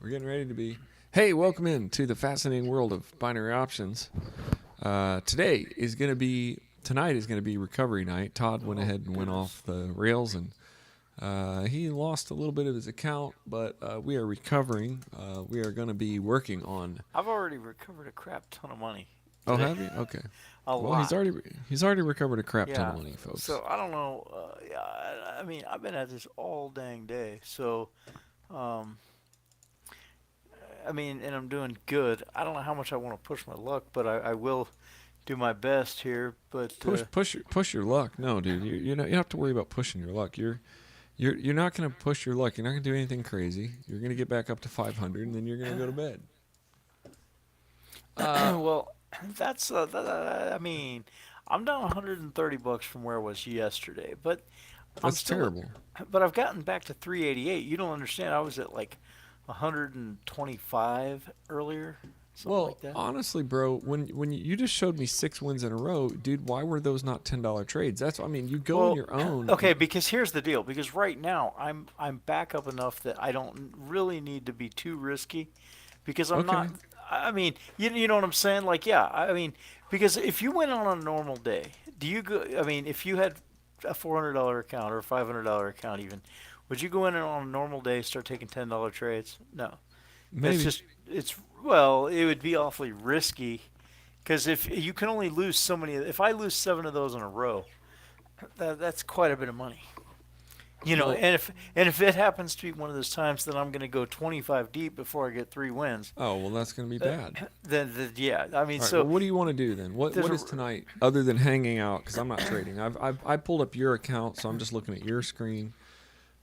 We're getting ready to be. Hey, welcome in to the fascinating world of binary options. Tonight is going to be recovery night. Todd went ahead and went off the rails, and he lost a little bit of his account, but we are recovering. We are going to be working on. I've already recovered a crap ton of money. Oh, have you? Okay. A Well, lot. he's already recovered a crap ton of Yeah. money, folks. So I don't know. I mean, I've been at this all dang day. So, um, I mean, and I'm doing good. I don't know how much I want to push my luck, but I will do my best here. But Push your luck. No, dude, you don't have to worry about pushing your luck. You're not going to push your luck. You're not going to do anything crazy. You're going to get back up to 500, and then you're going to go to bed. well, that's I mean, I'm down $130 from where I was yesterday, but I'm That's still. terrible. But I've gotten back to 388. You don't understand. I was at like 125 earlier, something Well, like that. honestly, bro, when you just showed me 6 wins in a row, dude, why were those not $10 trades? You go on Well, your own. okay, because here's the deal. Because right now I'm back up enough that I don't really need to be too risky, because I'm Okay. not. I mean, you know what I'm saying? Like, yeah. I mean, because if you went on a normal day, do you go? I mean, if you had a $400 account or a $500 account even, would you go in and on a normal day start taking $10 trades? No. It's Maybe. just it's well, it would be awfully risky because if you can only lose so many, if I lose seven of those in a row, that's quite a bit of money. You know, Well, and if it happens to be one of those times that I'm going to go 25 deep before I get three wins, oh, well, that's going to be bad. then yeah, I mean, All right. Well, so what do you want to do then? What there's is a tonight other than hanging out? Because I'm not trading. I pulled up your account, so I'm just looking at your screen.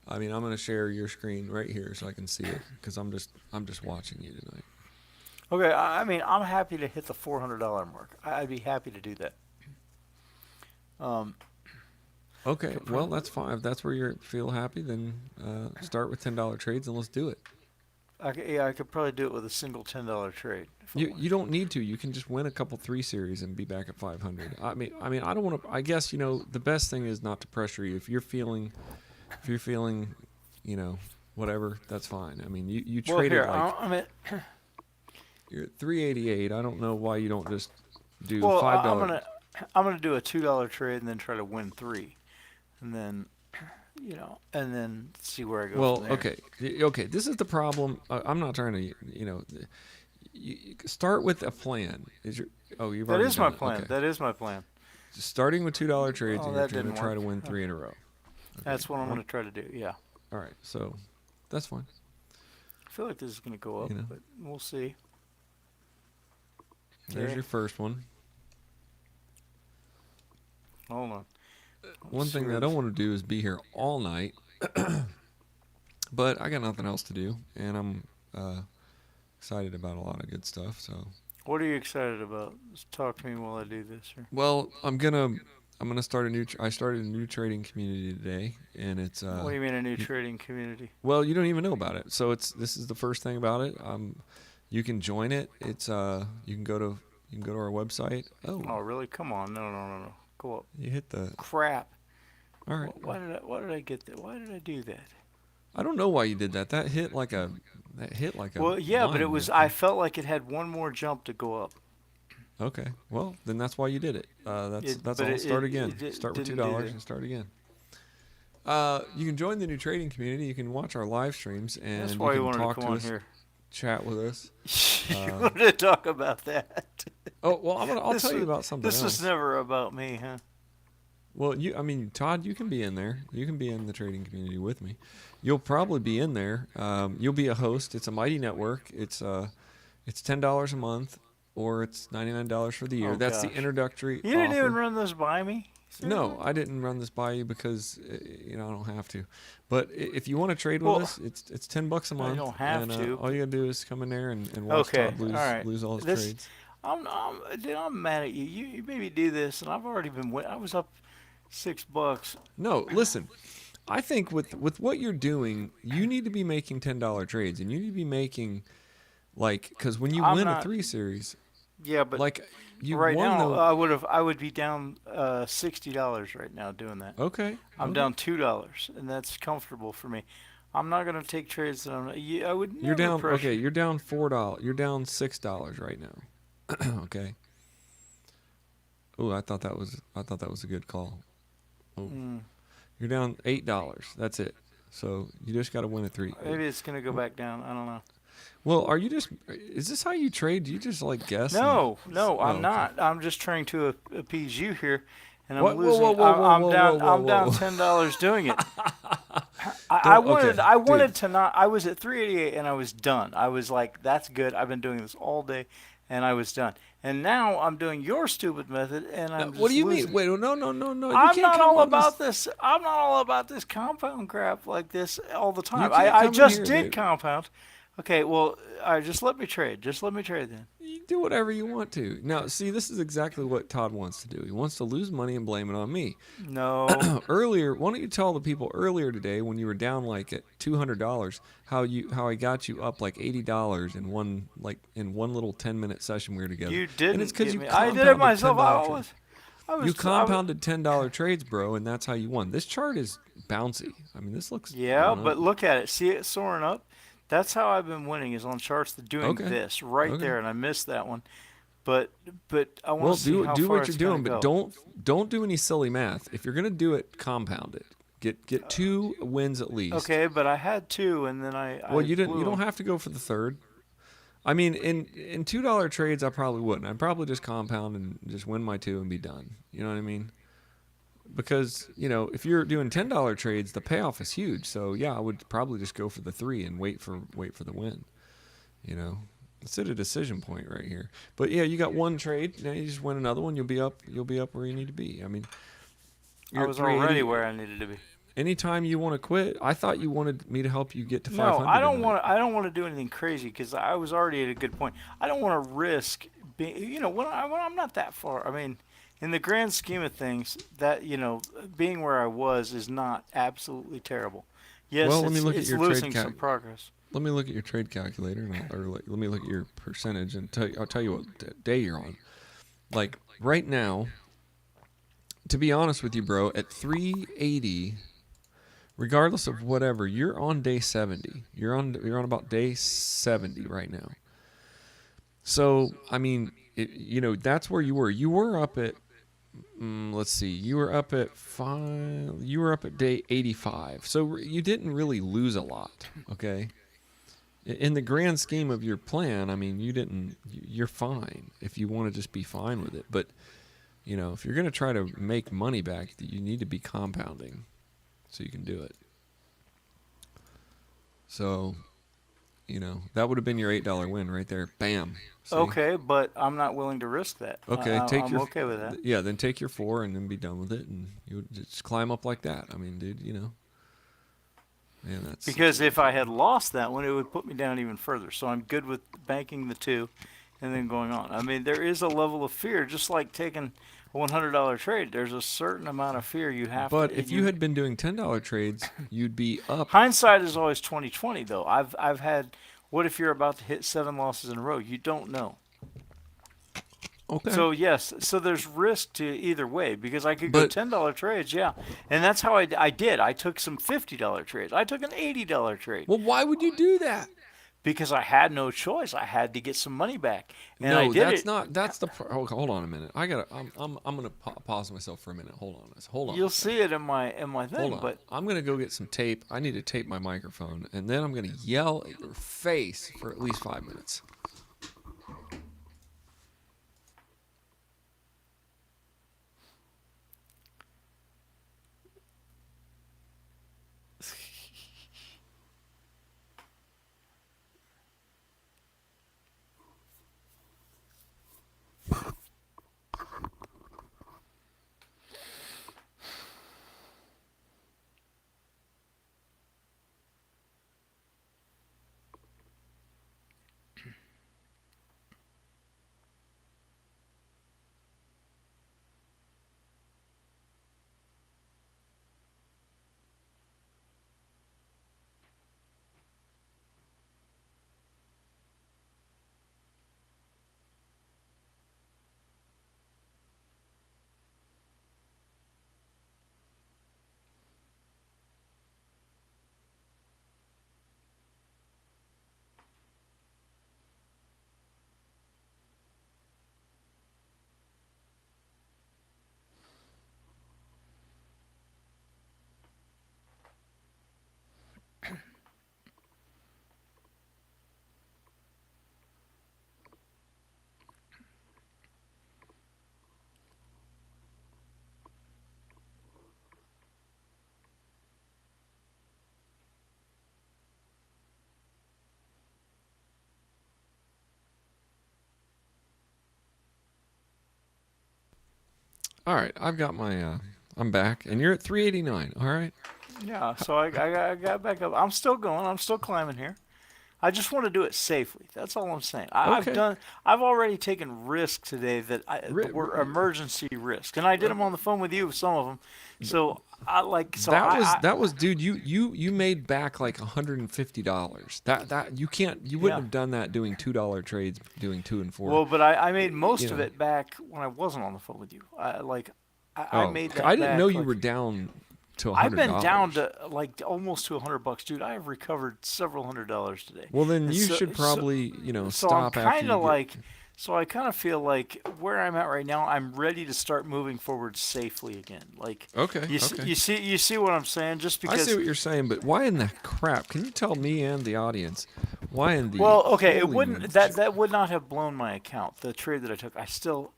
I mean, I'm going to share your screen right here so I can see it because I'm just watching you tonight. okay. I mean, I'm happy to hit the $400 mark. I'd be happy to do that. Um, Okay, well, that's fine. If that's where you feel happy, then start with $10 trades and let's do it. yeah, I could probably do it with a single $10 trade. If I You wanted. don't need to. You can just win a couple 3 series and be back at 500. I mean, I don't want to. I guess the best thing is not to pressure you. If you're feeling, you know, whatever, that's fine. I mean, you Well, traded here like I'm at. you're at 388. I don't know why you don't just do Well, five I'm dollars. gonna do a $2 trade and then try to win three, and then and then see where I go Well, from there. okay. This is the problem. I'm not trying to, you start with a plan. You've That already is my done it. plan. Okay. That is my plan. Starting with $2 trades, Oh, and you're that going to didn't try work. to win 3 in a row. Okay. That's what I'm Well, gonna try to do. Yeah, all right. So that's fine. I feel like this is gonna go up, You know, but we'll see. there's Okay, your first one. hold on. One thing that I don't want to do is be here all night, but I got nothing else to do, and I'm excited about a lot of good stuff. So, What are you excited about? Just talk to me while I do this here. well, I'm gonna start a new. I started a new trading community today, and it's What do you mean a new trading community? well, you don't even know about it. So this is the first thing about it. You can join it. It's you can go to our website. Oh, Oh, really? Come on. No. Go up. you hit the. Crap. All right. Why did I get that? Why did I do that? I don't know why you did that. That hit like a. Well, yeah, but it line was. there. I felt like it had one more jump to go up. Okay. Well, then that's why you did it. That's It, that's but all. Start again. it Start with didn't do $2 that. and start again. You can join the new trading community. You can watch our live streams and That's you why you can wanted to talk come to on us, here. chat with us. You Uh, wanted to talk about that. oh well, I'll This tell you was about something this else. was never about me, huh? Well, Todd, you can be in there. You can be in the trading community with me. You'll probably be in there. You'll be a host. It's a mighty network. It's $10 a month, or it's $99 for the year. Oh That's the gosh. introductory You didn't even offer. run this by me. No, Seriously? I didn't run this by you because I don't have to. But if you want to trade with Well, us, it's $10 a I month, don't have and to. all you gotta do is come in there and watch Okay. Todd All right. lose all his This trades. dude, I'm mad at you. You made me do this, and I've already been. I was up $6. No, listen. I think with what you're doing, you need to be making $10 trades, and you need to be making because when you I'm win a not. 3 series, Yeah, but like you right won now the. I would be down $60 right now doing that. Okay, I'm okay. down $2, and that's comfortable for me. I'm not gonna take trades that I'm not. I would You're never down. pressure. Okay, you're down $4. You're down $6 right now. Okay. Oh, I thought that was a good call. Oh, Mm, you're down $8. That's it. So you just got to win a 3. maybe it's gonna go back down. I don't know. Well, are you just? Is this how you trade? Do you just like guess and? No, no, Oh, I'm okay. not. I'm just trying to appease you here, and I'm What? Whoa, whoa, losing. whoa, whoa, I'm whoa, whoa, down. whoa, I'm down whoa. $10 doing it. I Don't. wanted. Okay, I dude. wanted to not. I was at 388 and I was done. I was like, that's good. I've been doing this all day, and I was done. And now I'm doing your stupid method, and No, I'm what do just you mean? losing. Wait, no, no, no, no. You I'm can't not come all on this. about this. I'm not all about this compound crap like this all the You time. can't I come in just here, did dude. compound. Okay, well, just let me trade. Just let me trade then. You do whatever you want to. Now, see, this is exactly what Todd wants to do. He wants to lose money and blame it on me. No. Earlier, why don't you tell the people earlier today when you were down like at $200 how I got you up like $80 in one little 10-minute session we were together. You And it's didn't because get you me. I did it compounded myself. $10 trades. I You was, I was. compounded $10 trades, bro, and that's how you won. This chart is bouncy. I mean, this looks. I Yeah, don't know. but look at it. See it soaring up. That's how I've been winning is on charts that doing Okay. this right Okay. there, and I missed that one. But I want Well, to see how do far what you're it's gonna doing, but go. don't do any silly math. If you're gonna do it, compound it. Get 2 wins at least. Okay, but I had two, and then Well, I you didn't. blew You don't them. have to go for the third. I mean, in $2 trades, I probably wouldn't. I'd probably just compound and just win my 2 and be done. You know what I mean? Because if you're doing $10 trades, the payoff is huge. So yeah, I would probably just go for the 3 and wait for the win. You know, it's at a decision point right here. But yeah, you got one trade. Now you just win another one. You'll be up. You'll be up where you need to be. I mean, I you're at was already 380. where I needed to be. Anytime you want to quit, I thought you wanted me to help you get to No, 500 tonight. I don't want to do anything crazy because I was already at a good point. I don't want to risk being. When I'm not that far. I mean, in the grand scheme of things, that being where I was is not absolutely terrible. Yes, Well, let me look at it's your trade losing some progress. Let me look at your trade calculator, let me look at your percentage, and I'll tell you what day you're on. Like right now, to be honest with you, bro, at 380, regardless of whatever, you're on day 70. You're on about day 70 right now. So I mean, that's where you were. You were up at let's see. You were up at 5. You were up at day 85. So you didn't really lose a lot. Okay. In the grand scheme of your plan, I mean, you're fine if you want to just be fine with it. But, if you're going to try to make money back, you need to be compounding so you can do it. So, that would have been your $8 win right there. Bam. See? Okay, but I'm not willing to risk that. Okay, I'm okay with that. Yeah, then take your 4 and then be done with it, and you would just climb up like that. I mean, dude, man, that's Because if I had lost that one, it would put me down even further. So I'm good with banking the 2 and then going on. I mean, there is a level of fear, just like taking a $100 trade. There's a certain amount of fear you have But to. if you had been doing $10 trades, you'd be up. Hindsight is always 20/20, though. I've had. What if you're about to hit 7 losses in a row? You don't know. Okay. So yes, so there's risk to either way because I could go But- $10 trades, yeah, and that's how I did. I took some $50 trades. I took an $80 trade Well, why would you do that? because I had no choice. I had to get some money back, and No, I did that's it. not. That's the. Hold on a minute. I'm gonna pause myself for a minute. Hold on. Hold on. You'll see it in my Hold thing, on. but I'm gonna go get some tape. I need to tape my microphone, and then I'm gonna yell at your face for at least 5 minutes. All right, I've got my. I'm back, and you're at 389. All right. Yeah, so I got back up. I'm still going. I'm still climbing here. I just want to do it safely. That's all I'm saying. I've Okay. done. I've already taken risks today that were emergency risks, and I did them on the phone with you with some of them. So I like. So That was dude. You made back like $150. That you can't. You wouldn't yeah. have done that doing $2 trades, doing 2 and 4. Well, but I made You most of know. it back when I wasn't on the phone with you. I Oh, made I that didn't know back you like were down to a I've hundred been down dollars. to like almost to $100, dude. I have recovered several $100 today, Well, then and you so should so probably so I'm stop after kind you of get. like, so I kind of feel like where I'm at right now, I'm ready to start moving forward safely again. Like, Okay, okay. you see what I'm saying? Just I see because, what you're saying, but why in the crap? Can you tell me and the audience why in the well, okay, it holy? wouldn't that would not have blown my account. The trade that I took, I still,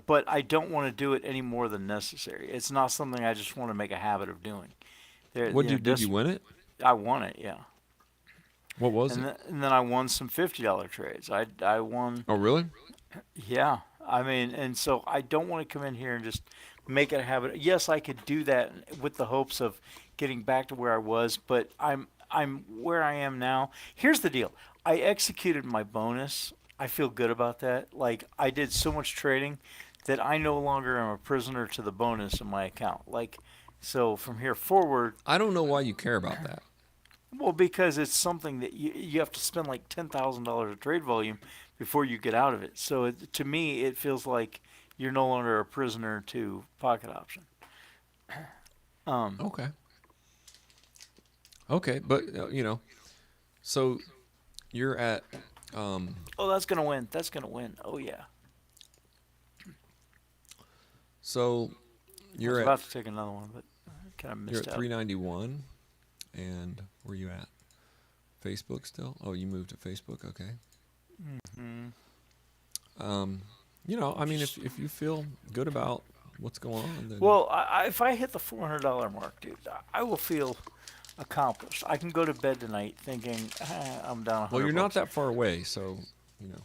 but I don't want to do it any more than necessary. It's not something I just want to make a habit of doing. There, What did you just win it? I won it, yeah. What was And it? then I won some $50 trades. I won, Oh, really? yeah. I mean, and so I don't want to come in here and just make it a habit. Yes, I could do that with the hopes of getting back to where I was, but I'm where I am now. Here's the deal. I executed my bonus. I feel good about that. Like I did so much trading that I no longer am a prisoner to the bonus in my account. Like so from here forward, I don't know why you care about that. well, because it's something that you have to spend like $10,000 of trade volume before you get out of it. So to me, it feels like you're no longer a prisoner to pocket option. Um, Okay. Okay, but so you're at oh, that's gonna win. That's gonna win. Oh yeah. so I was you're at about to take another one, but I kind of you're missed at out. 391, and where you at? Facebook still? Oh, you moved to Facebook. Okay. Hmm. Um, I mean, if you feel good about what's going on, then Well, if I hit the $400 mark, dude, I will feel accomplished. I can go to bed tonight thinking I'm down well, you're not $100. that far away, so you know.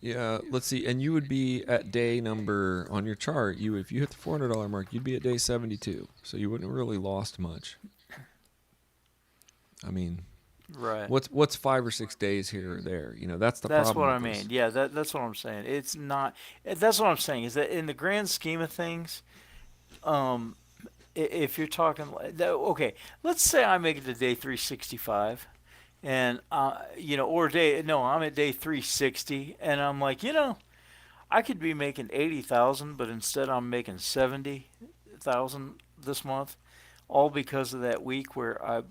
Yeah, let's see. And you would be at day number on your chart. If you hit the $400 mark, you'd be at day 72. So you wouldn't have really lost much. I mean, Right. what's 5 or 6 days here or there? That's the That's problem what I with this. mean. Yeah, that's what I'm saying. It's not. That's what I'm saying is that in the grand scheme of things, um, if you're talking, okay, let's say I make it to day 365, and or day no, I'm at day 360, and I'm like, I could be making 80,000, but instead I'm making 70,000 this month, all because of that week where I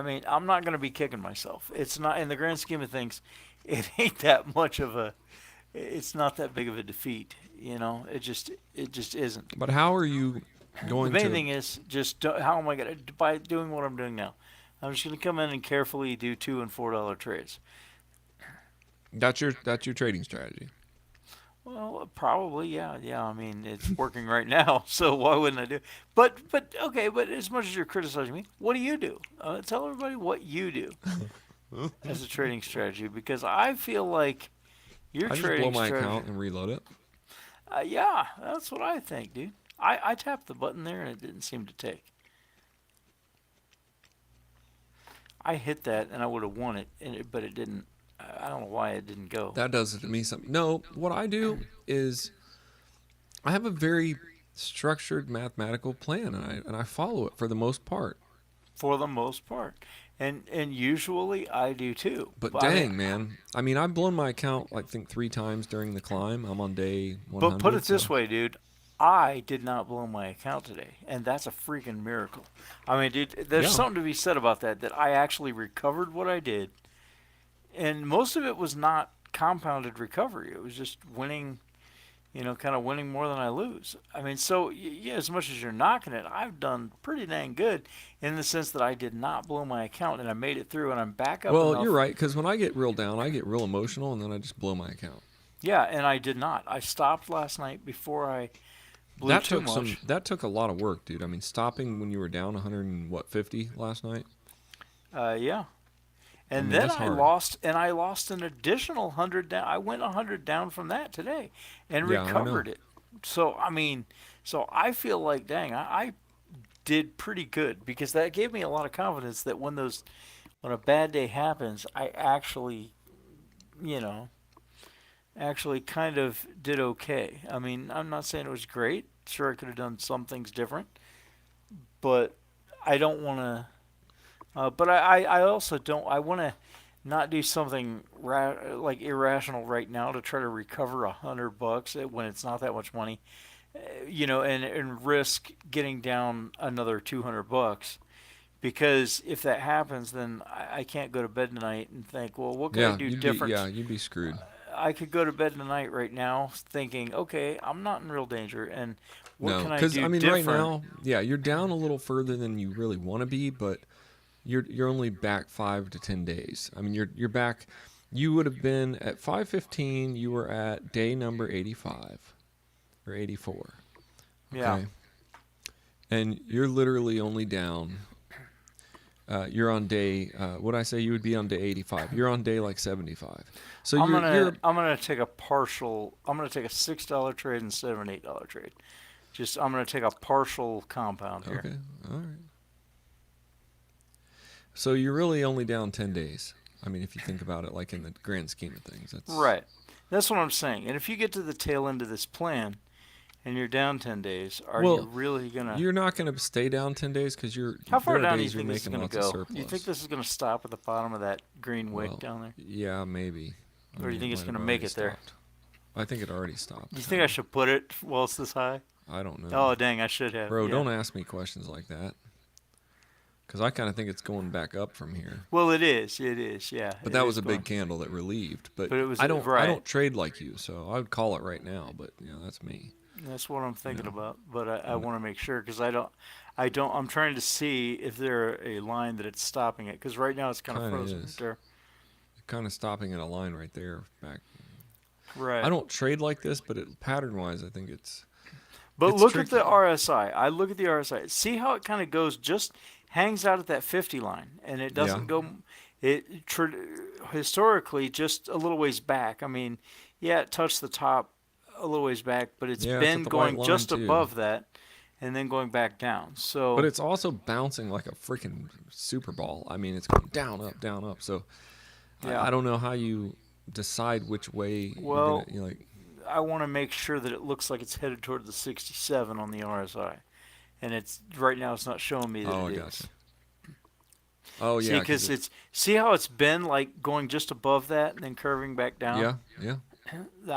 mean, I'm not going to be kicking myself. It's not in the grand scheme of things. It ain't that much of a. It's not that big of a defeat. It just isn't. But how are you The going main to? thing is just how am I going to by doing what I'm doing now. I'm just going to come in and carefully do $2 and $4 trades. That's your trading strategy. Well, probably, yeah, yeah. I mean, it's working right now, so why wouldn't I do? But okay. But as much as you're criticizing me, what do you do? Tell everybody what you do as a trading strategy, because I feel like your I just blow trading my strategy. account and reload it. Yeah, that's what I think, dude. I tapped the button there and it didn't seem to take. I hit that and I would have won it, but it didn't. I don't know why it didn't go. That does it to me something. No, what I do is I have a very structured mathematical plan, and I follow it for the most part. For the most part, and usually I do too. But I mean, dang, man, I mean, I've blown my account I think 3 times during the climb. I'm on day but put it 100, this so way, dude. I did not blow my account today, and that's a freaking miracle. I mean, dude, there's yeah. something to be said about that. That I actually recovered what I did, and most of it was not compounded recovery. It was just winning, kind of winning more than I lose. I mean, so yeah, as much as you're knocking it, I've done pretty dang good in the sense that I did not blow my account and I made it through, and I'm back up Well, you're enough. right, because when I get real down, I get real emotional, and then I just blow my account. Yeah, and I did not. I stopped last night before I blew too much. That took a lot of work, dude. I mean, stopping when you were down 100 and what 50 last night. Yeah. I And mean, then that's I hard. lost, and I lost an additional 100 down. I went 100 down from that today, and Yeah, I know. recovered it. So I mean, so I feel like, dang, I did pretty good because that gave me a lot of confidence that when a bad day happens, I actually, you know, actually kind of did okay. I mean, I'm not saying it was great. Sure, I could have done some things different, but I don't want to. But I also don't. I want to not do something like irrational right now to try to recover $100 when it's not that much money, and risk getting down another $200. Because if that happens, then I can't go to bed tonight and think, well, what could I Yeah, do different? you'd be screwed. I could go to bed tonight right now thinking, okay, I'm not in real danger, and what No, can I because do I mean, right different? now, yeah, you're down a little further than you really want to be, but you're only back 5 to 10 days. I mean, you're back. You would have been at 5:15. You were at day number 85 or 84. Yeah, Okay, and you're literally only down. You're on day. What I say you would be on day 85. You're on day like 75. So you're I'm gonna take a partial. I'm gonna take a $6 trade instead of an $8 trade. Just I'm gonna take a partial compound here. okay. All right. So you're really only down 10 days. I mean, if you think about it, like in the grand scheme of things, that's Right. That's what I'm saying. And if you get to the tail end of this plan and you're down 10 days, are you well. really gonna? You're not going to stay down 10 days because How there far are down do you days you're think this is making gonna lots of go? Do you think surplus. this is gonna stop at the bottom of that green wick Well, down there, yeah, maybe. I or do you mean, it think it's might have gonna make already it there? stopped. I think it already stopped. Do you think I should put it while it's this high? I don't know. Oh, dang, I should have. Bro, Yeah. don't ask me questions like that because I kind of think it's going back up from here. Well, it is. It is. Yeah, But it that is was a going. big candle that relieved. But But it was I right. don't trade like you, so I would call it right now. But that's me. That's what I'm You thinking know, about. But I and want to make sure because I don't. I'm trying to see if there a line that it's stopping it because right now it's kind of kind of frozen right is there. kind of stopping at a line right there. Back. I Right. don't trade like this, but pattern wise, I think But it's look at the tricky. RSI. I look at the RSI. See how it kind of goes, just hangs out at that 50 line, and it Yeah. doesn't go. It historically just a little ways back. I mean, yeah, it touched the top a little ways back, but it's Yeah, it's been at the white going line just too. above that, and then going back down. But So it's also bouncing like a freaking Super Ball. I mean, it's going down, up, down, up. So yeah. I don't know how you decide which way you're gonna. Well, Like, I want to make sure that it looks like it's headed toward the 67 on the RSI, and it's right now it's not showing me that oh, it I is. gotcha. Oh See, yeah, because because it's see how it's been like going just above that and then curving back down. yeah, yeah,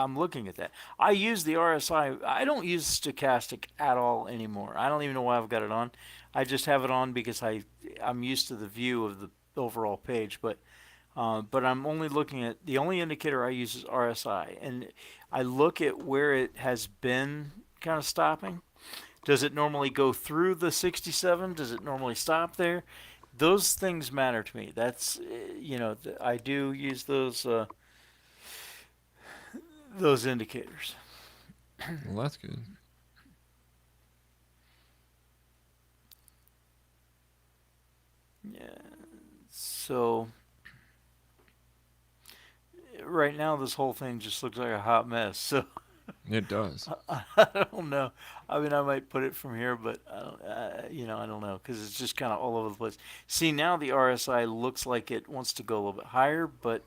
I'm looking at that. I use the RSI. I don't use stochastic at all anymore. I don't even know why I've got it on. I just have it on because I'm used to the view of the overall page. But I'm only looking at the only indicator I use is RSI, and I look at where it has been kind of stopping. Does it normally go through the 67? Does it normally stop there? Those things matter to me. That's I do use those indicators. well, that's good. Yeah. So right now this whole thing just looks like a hot mess. So It does. I don't know. I mean, I might put it from here, but I don't know because it's just kind of all over the place. See, now the RSI looks like it wants to go a little bit higher, but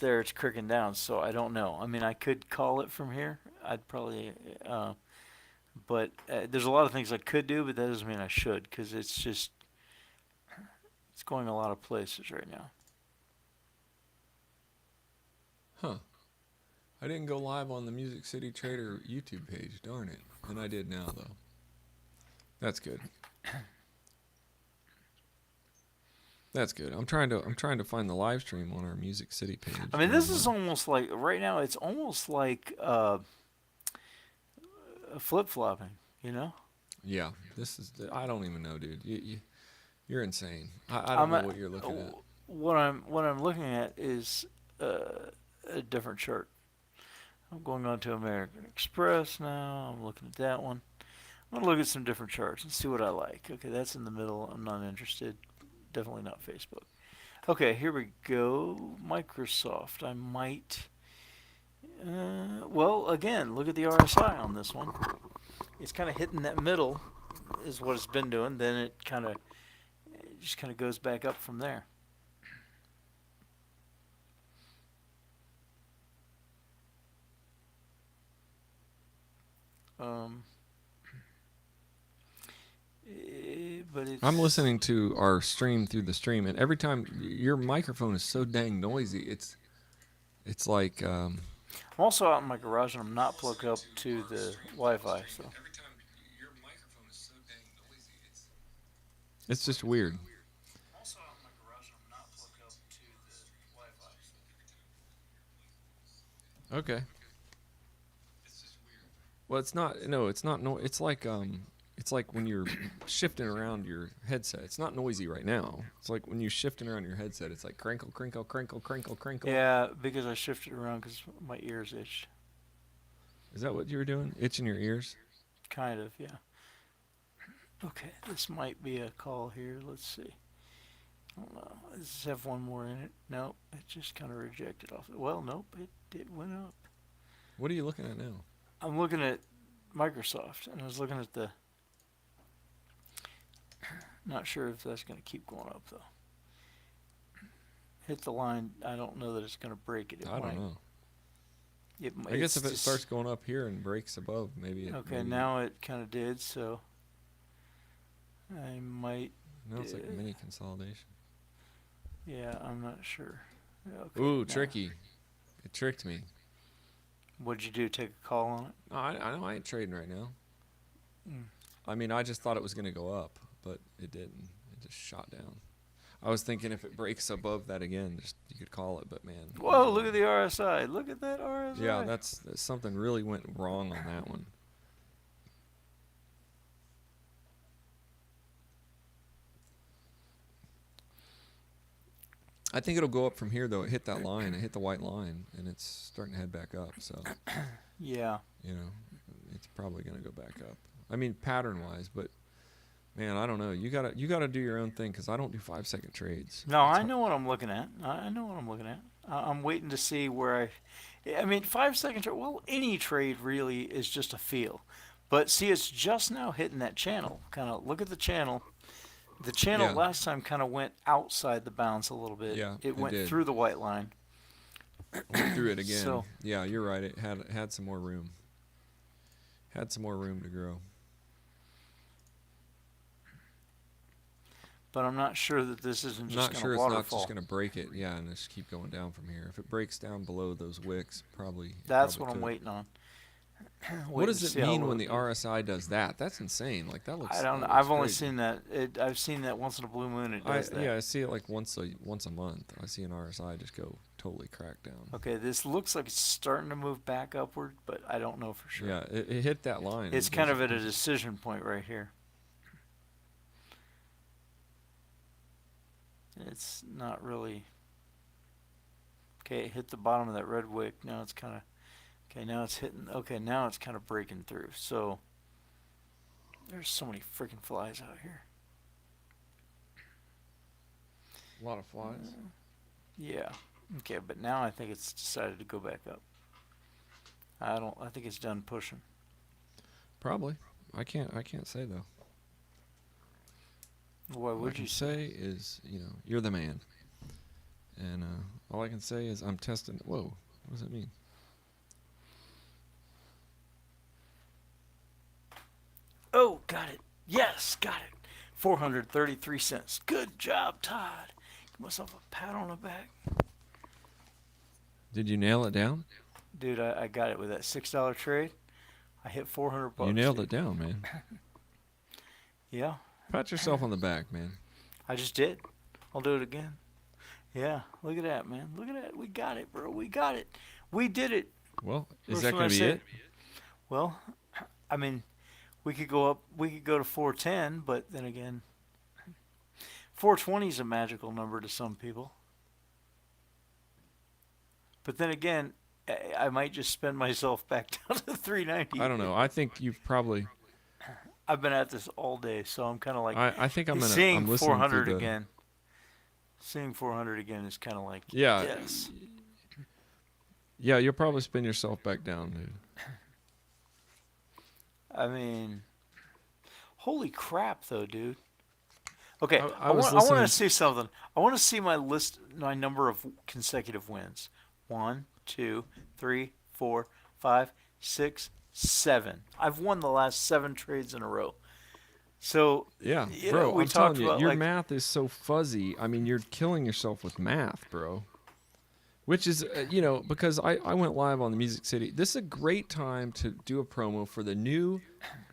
there it's cricking down. So I don't know. I mean, I could call it from here. I'd probably, but there's a lot of things I could do, but that doesn't mean I should because it's going a lot of places right now. Huh. I didn't go live on the Music City Trader YouTube page. Darn it. And I did now though. That's good. That's good. I'm trying to find the live stream on our Music City page. I mean, this is almost like right now. It's almost like flip flopping. You know, Yeah, this is. I don't even know, dude. You're insane. I don't I'm know at, what you're looking at. what I'm looking at is a different chart. I'm going on to American Express now. I'm looking at that one. I'm gonna look at some different charts and see what I like. Okay, that's in the middle. I'm not interested. Definitely not Facebook. Okay, here we go. Microsoft. I might. Well, again, look at the RSI on this one. It's kind of hitting that middle, is what it's been doing. Then it just kind of goes back up from there. But I'm listening to our stream through the stream, and every time your microphone is so dang noisy, it's like I'm also out in my garage and I'm not plugged up to the Wi-Fi. So every time your microphone is so dang noisy, it's just weird. also out in my garage and I'm not plugged up to the Wi-Fi. So. Okay. Well, it's not. No, it's not. No, it's like when you're shifting around your headset. It's not noisy right now. It's like when you're shifting around your headset. It's like crinkle, crinkle, crinkle, crinkle, crinkle. Yeah, because I shifted around because my ears itched. Is that what you were doing? Itching your ears? Kind of, yeah. Okay, this might be a call here. Let's see. I don't know. Does this have one more in it? Nope. It just kind of rejected off. Well, nope. It went up. What are you looking at now? I'm looking at Microsoft, and I was looking at the. Not sure if that's going to keep going up though. Hit the line. I don't know that it's going to break it. I don't know. I I guess if it starts going up here and breaks above, maybe. Okay, now it kind of did. So I might. No, it's like a mini consolidation. Yeah, I'm not sure. Okay, Ooh, tricky. It tricked me. What'd you do? Take a call on it? No, I know I ain't trading right now. Mm. I mean, I just thought it was going to go up, but it didn't. It just shot down. I was thinking if it breaks above that again, just you could call it, but man. Whoa, look at the RSI. Look at that RSI. Yeah, that's something really went wrong on that one. I think it'll go up from here, though. It hit that line. It hit the white line, and it's starting to head back up. So, yeah. you know, it's probably going to go back up. I mean, pattern-wise, but, man, I don't know. You gotta do your own thing because I don't do 5-second trades. No, I know what I'm looking at. I know what I'm looking at. I'm waiting to see where I mean, 5 second trade. Well, any trade really is just a feel. But see, it's just now hitting that channel. Kind of look at the channel. The channel last time kind of went outside the bounds a little bit. Yeah, it went did. through the white line. Went through it again. So, yeah, you're right. It had some more room. Had some more room to grow. But I'm not sure that this isn't just Not going sure to it's waterfall. not just going to break it. Yeah, and just keep going down from here. If it breaks down below those wicks, probably. That's probably what I'm could. waiting on. What does it mean when the RSI does that? That's insane. Like that looks. I don't know. I've only seen that. I've seen that once in a blue moon. It does that. Yeah, I see it like once a month. I see an RSI just go totally crack down. Okay, this looks like it's starting to move back upward, but I don't know for sure. Yeah, it hit that line. It's kind of at a decision point right here. It's not really. Okay, it hit the bottom of that red wick. Now it's kind of. Okay, now it's hitting. Okay, now it's kind of breaking through. So there's so many freaking flies out here. A lot of flies. Yeah. Okay, but now I think it's decided to go back up. I think it's done pushing. Probably. I can't say though. Why All I would can you say is, you're the man. And all I can say is I'm testing. Whoa, what does that mean? Oh, got it. Yes, got it. 433 cents. Good job, Todd. Give myself a pat on the back. Did you nail it down? Dude, I got it with that $6 trade. I hit $400. You nailed it down, man. Yeah. Pat yourself on the back, man. I just did. I'll do it again. Yeah, look at that, man. Look at that. We got it, bro. We got it. We did it. Well, is What's that what going I to be said? it? Well, I mean, we could go up. We could go to 410, but then again, 420 is a magical number to some people. But then again, I might just spend myself back down to 390. I don't know. I think you've probably. I've been at this all day, so I'm kind of like I think I'm seeing listening 400 to the, again. Seeing 400 again is kind of like Yeah. yes. Yeah, you'll probably spin yourself back down, dude. I mean, holy crap, though, dude. Okay, I I was want to listening. see something. I want to see my number of consecutive wins. One, two, three, 4, 5, 6, 7. I've won the last 7 trades in a row. So, Yeah, you know, bro, we I'm telling talked you, about your like, math is so fuzzy. I mean, you're killing yourself with math, bro. Which is, because I went live on the Music City. This is a great time to do a promo for the new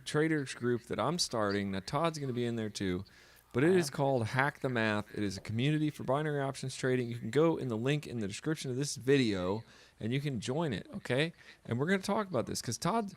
traders group that I'm starting. Now, Todd's going to be in there too. But it I is am. called Hack the Math. It is a community for binary options trading. You can go in the link in the description of this video and you can join it, okay? And we're going to talk about this because Todd,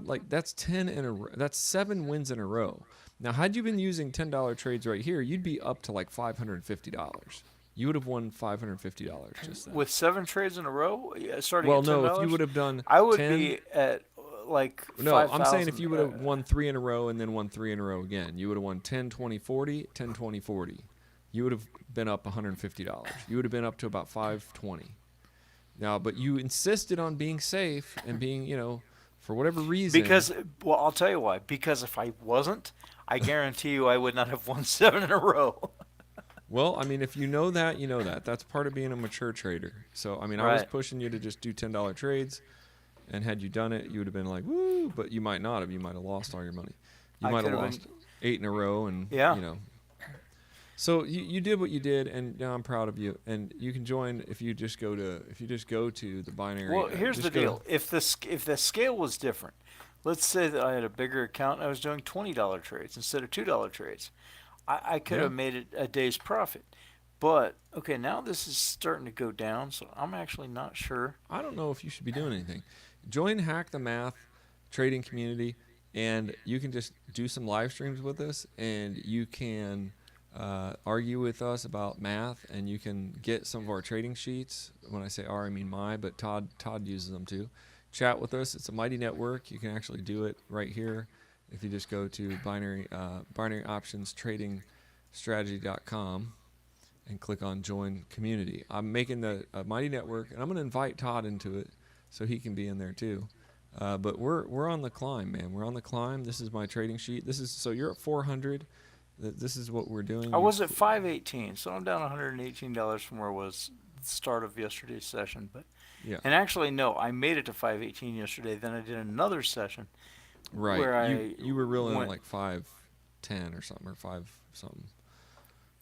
like that's 10 in a that's 7 wins in a row. Now, had you been using $10 trades right here, you'd be up to like $550. You would have won $550 just then. With 7 trades in a row, starting Well, at ten no, if you dollars, would have done I would 10. be at like No, five I'm saying if thousand. you would have won 3 in a row and then won 3 in a row again, you would have won 10, 20, 40, 10, 20, 40. You would have been up $150. You would have been up to about 520. Now, but you insisted on being safe and being, for whatever reason. Because, well, I'll tell you why. Because if I wasn't, I guarantee you I would not have won 7 in a row. Well, I mean, if you know that, you know that. That's part of being a mature trader. So, I mean, I was Right. pushing you to just do $10 trades. And had you done it, you would have been like, woo, but you might not have. You might have lost all your money. You I might could have have lost been. 8 in a row and, Yeah. So you did what you did, and I'm proud of you. And you can join if you just go to the binary. Well, here's the just go to- deal. If the scale was different, let's say that I had a bigger account and I was doing $20 trades instead of $2 trades, I could Yeah. have made it a day's profit. But okay, now this is starting to go down, so I'm actually not sure. I don't know if you should be doing anything. Join Hack the Math trading community, and you can just do some live streams with us, and you can argue with us about math, and you can get some of our trading sheets. When I say our, I mean but Todd uses them too. Chat with us. It's a mighty network. You can actually do it right here if you just go to binary options trading strategy.com and click on join community. I'm making the mighty network, and I'm going to invite Todd into it so he can be in there too. But we're on the climb, man. We're on the climb. This is my trading sheet. So you're at 400. This is what we're doing. I was at 518, so I'm down $118 from where I was at the start of yesterday's session. But Yeah, and actually, no, I made it to 518 yesterday. Then I did another session right. where You were reeling went, like 510 or something, or 5 something.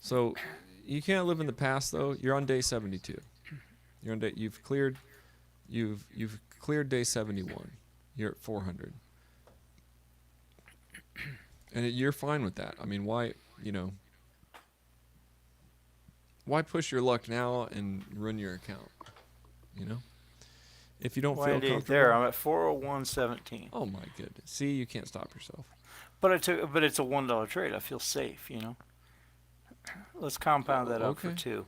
So you can't live in the past though. You're on day 72. You're on day. You've cleared day 71. You're at 400. And you're fine with that. I mean, why push your luck now and ruin your account? If you don't Why feel indeed. comfortable. There, I'm at 401.17. Oh my goodness. See, you can't stop yourself. But it's a $1 trade. I feel safe. Let's compound that up for Okay. 2.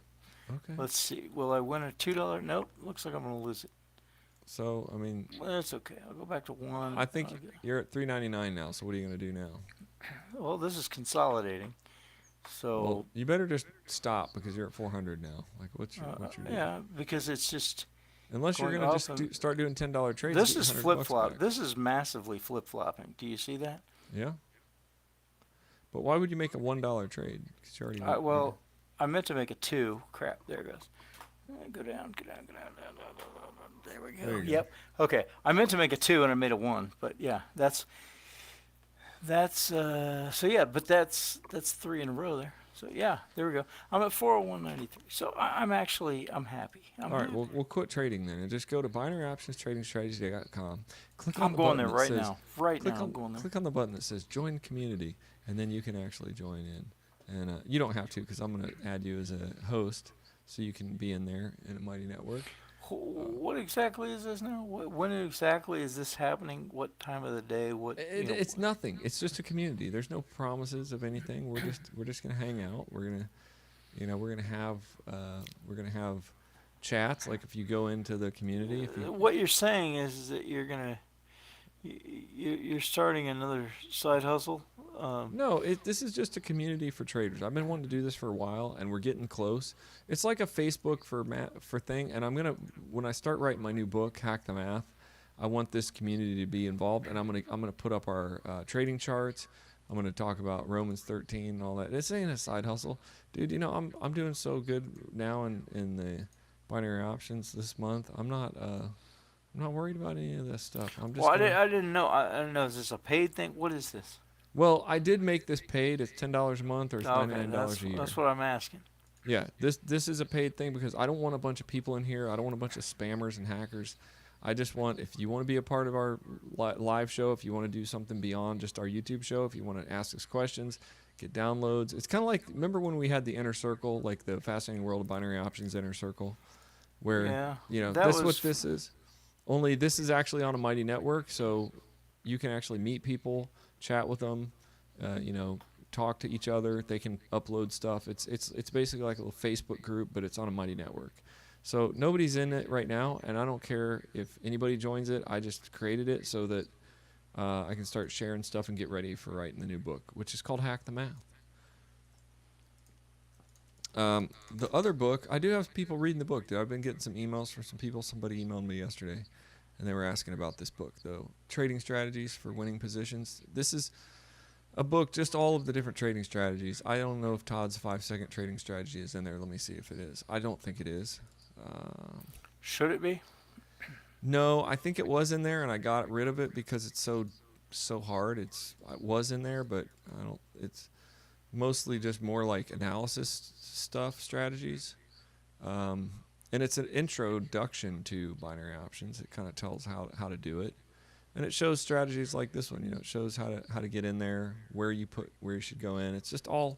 Okay. Let's see. Will I win a $2? Nope. Looks like I'm going to lose it. So, I mean, Well, that's okay. I'll go back to 1. I think Okay. you're at 399 now. So what are you going to do now? Well, this is consolidating. So Well, you better just stop because you're at 400 now. Like, what's your deal? yeah, because it's just Unless you're going going to up just and- start doing $10 trades. this to get is 100 flip bucks flop. back. This is massively flip flopping. Do you see that? Yeah. But why would you make a $1 trade? 'Cause you already. Well, I meant to make a 2. Crap. There it goes. Go down. Down. There we go. There you go. Yep. Okay. I meant to make a 2 and I made a 1. But yeah, that's so yeah. But that's 3 in a row there. So yeah, there we go. I'm at 401.93. So I'm happy. All right, we'll quit trading then and just go to binaryoptionstradingstrategy.com. Click on I'm the going button there that right says, now. Right click now, on, I'm going there. Click on the button that says join community, and then you can actually join in. And you don't have to because I'm going to add you as a host so you can be in there in a Mighty Network. What exactly is this now? When exactly is this happening? What time of the day? It's nothing. It's just a community. There's no promises of anything. We're just gonna hang out. We're gonna have chats. Like if you go into the community, What you're saying is that you're gonna You're starting another side hustle. No, this is just a community for traders. I've been wanting to do this for a while, and we're getting close. It's like a Facebook for thing, and when I start writing my new book, Hack the Math, I want this community to be involved, and I'm gonna put up our trading charts. I'm gonna talk about Romans 13 and all that. This ain't a side hustle, dude. You know I'm doing so good now in the binary options this month. I'm not worried about any of this stuff. I'm just Well, gonna. I didn't know. I don't know. Is this a paid thing? What is this? Well, I did make this paid. It's $10 a month or it's Okay, $99 a year. that's what I'm asking. Yeah, this is a paid thing because I don't want a bunch of people in here. I don't want a bunch of spammers and hackers. I just want, if you want to be a part of our live show, if you want to do something beyond just our YouTube show, if you want to ask us questions, get downloads. It's kind of like, remember when we had the inner circle, like the Fascinating World of Binary Options inner circle, where, Yeah, this is what this is. Only this is actually on a Mighty network, so you can actually meet people, chat with them, talk to each other. They can upload stuff. It's basically like a little Facebook group, but it's on a Mighty network. So nobody's in it right now, and I don't care if anybody joins it. I just created it so that I can start sharing stuff and get ready for writing the new book, which is called Hack the Math. The other book, I do have people reading the book. I've been getting some emails from some people. Somebody emailed me yesterday, and they were asking about this book, though. Trading Strategies for Winning Positions. This is a book, just all of the different trading strategies. I don't know if Todd's 5-second trading strategy is in there. Let me see if it is. I don't think it is. Should it be? No, I think it was in there, and I got rid of it because it's so hard. It was in there, but I don't. It's mostly just more like analysis stuff, strategies, and it's an introduction to binary options. It kind of tells how to do it, and it shows strategies like this one. It shows how to get in there, where you should go in. It's just all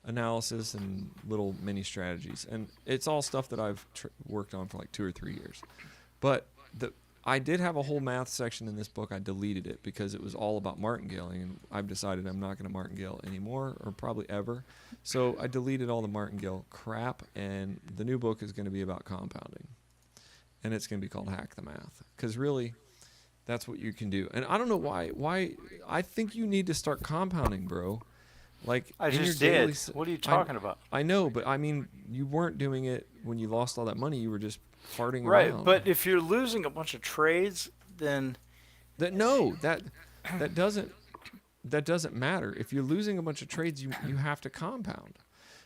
analysis and little mini strategies, and it's all stuff that I've worked on for like 2 or 3 years. But I did have a whole math section in this book. I deleted it because it was all about martingaling, and I've decided I'm not going to martingale anymore, or probably ever. So I deleted all the martingale crap, and the new book is going to be about compounding, and it's going to be called Hack the Math, because really that's what you can do. And I don't know why I think you need to start compounding, bro. Like, I just did. What are you talking about? I know, but I mean, you weren't doing it when you lost all that money. You were just farting Right, around. but if you're losing a bunch of trades, then that doesn't matter. If you're losing a bunch of trades, you have to compound.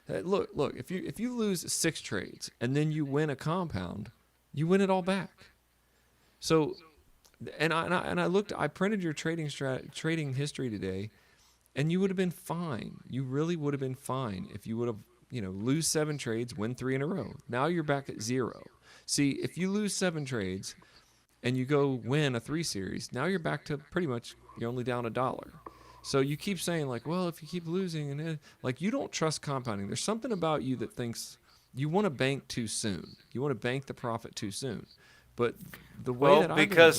Look, if you lose 6 trades and then you win a compound, you win it all back. So, I printed your trading history today. And you would have been fine. You really would have been fine if you would have, lose 7 trades, win 3 in a row. Now you're back at 0. See, if you lose 7 trades and you go win a 3 series, now you're back to pretty much, you're only down $1. So you keep saying like, well, if you keep losing, and like, you don't trust compounding. There's something about you that thinks you want to bank too soon. You want to bank the profit too soon. But the way that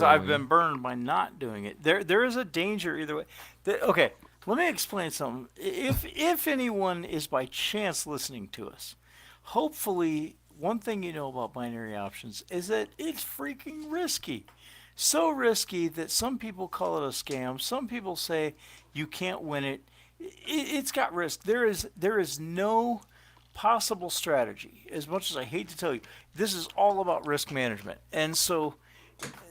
I've been burned by not doing it. There is a danger either way. Okay. Let me explain something. If anyone is by chance listening to us, hopefully one thing you know about binary options is that it's freaking risky. So risky that some people call it a scam. Some people say you can't win it. It's got risk. There is no possible strategy. As much as I hate to tell you, this is all about risk management. And so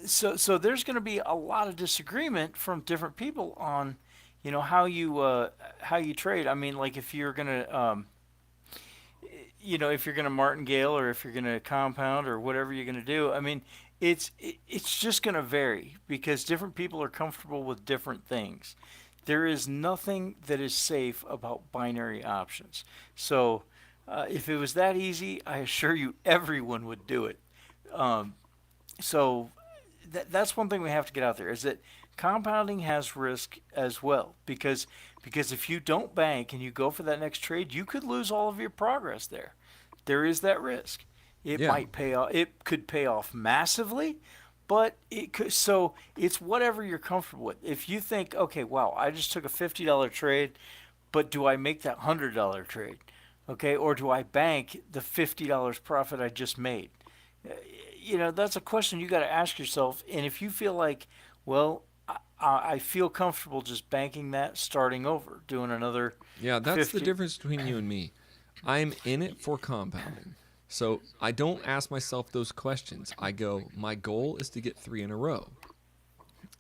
there's going to be a lot of disagreement from different people on how you trade. I mean, like if you're gonna martingale, or if you're gonna compound, or whatever you're gonna do. I mean, it's just gonna vary because different people are comfortable with different things. There is nothing that is safe about binary options. So if it was that easy, I assure you everyone would do it. So that's one thing we have to get out there, is that compounding has risk as well, because if you don't bank and you go for that next trade, you could lose all of your progress there. There is that risk. It might pay off. It could pay off massively, but it could. So it's whatever you're comfortable with. If you think, okay, wow, I just took a $50 trade, but do I make that $100 trade? Okay, or do I bank the $50 profit I just made? That's a question you got to ask yourself. And if you feel like, well, I feel comfortable just banking that, starting over, doing another Yeah, that's the 50. difference between you and me. I'm in it for compounding. So I don't ask myself those questions. I go, my goal is to get 3 in a row.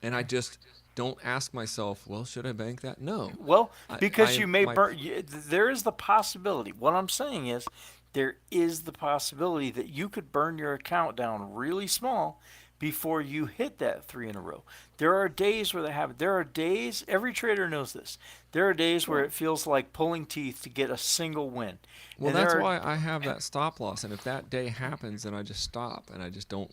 And I just don't ask myself, well, should I bank that? No. Well, I because you am may my burn. There is the possibility. What I'm saying is, there is the possibility that you could burn your account down really small before you hit that 3 in a row. There are days where that happens. There are days. Every trader knows this. There are days where well, it feels like pulling teeth to get a single win, well, and there that's are. why I have that stop loss. And if that day happens, then I just stop and I just don't,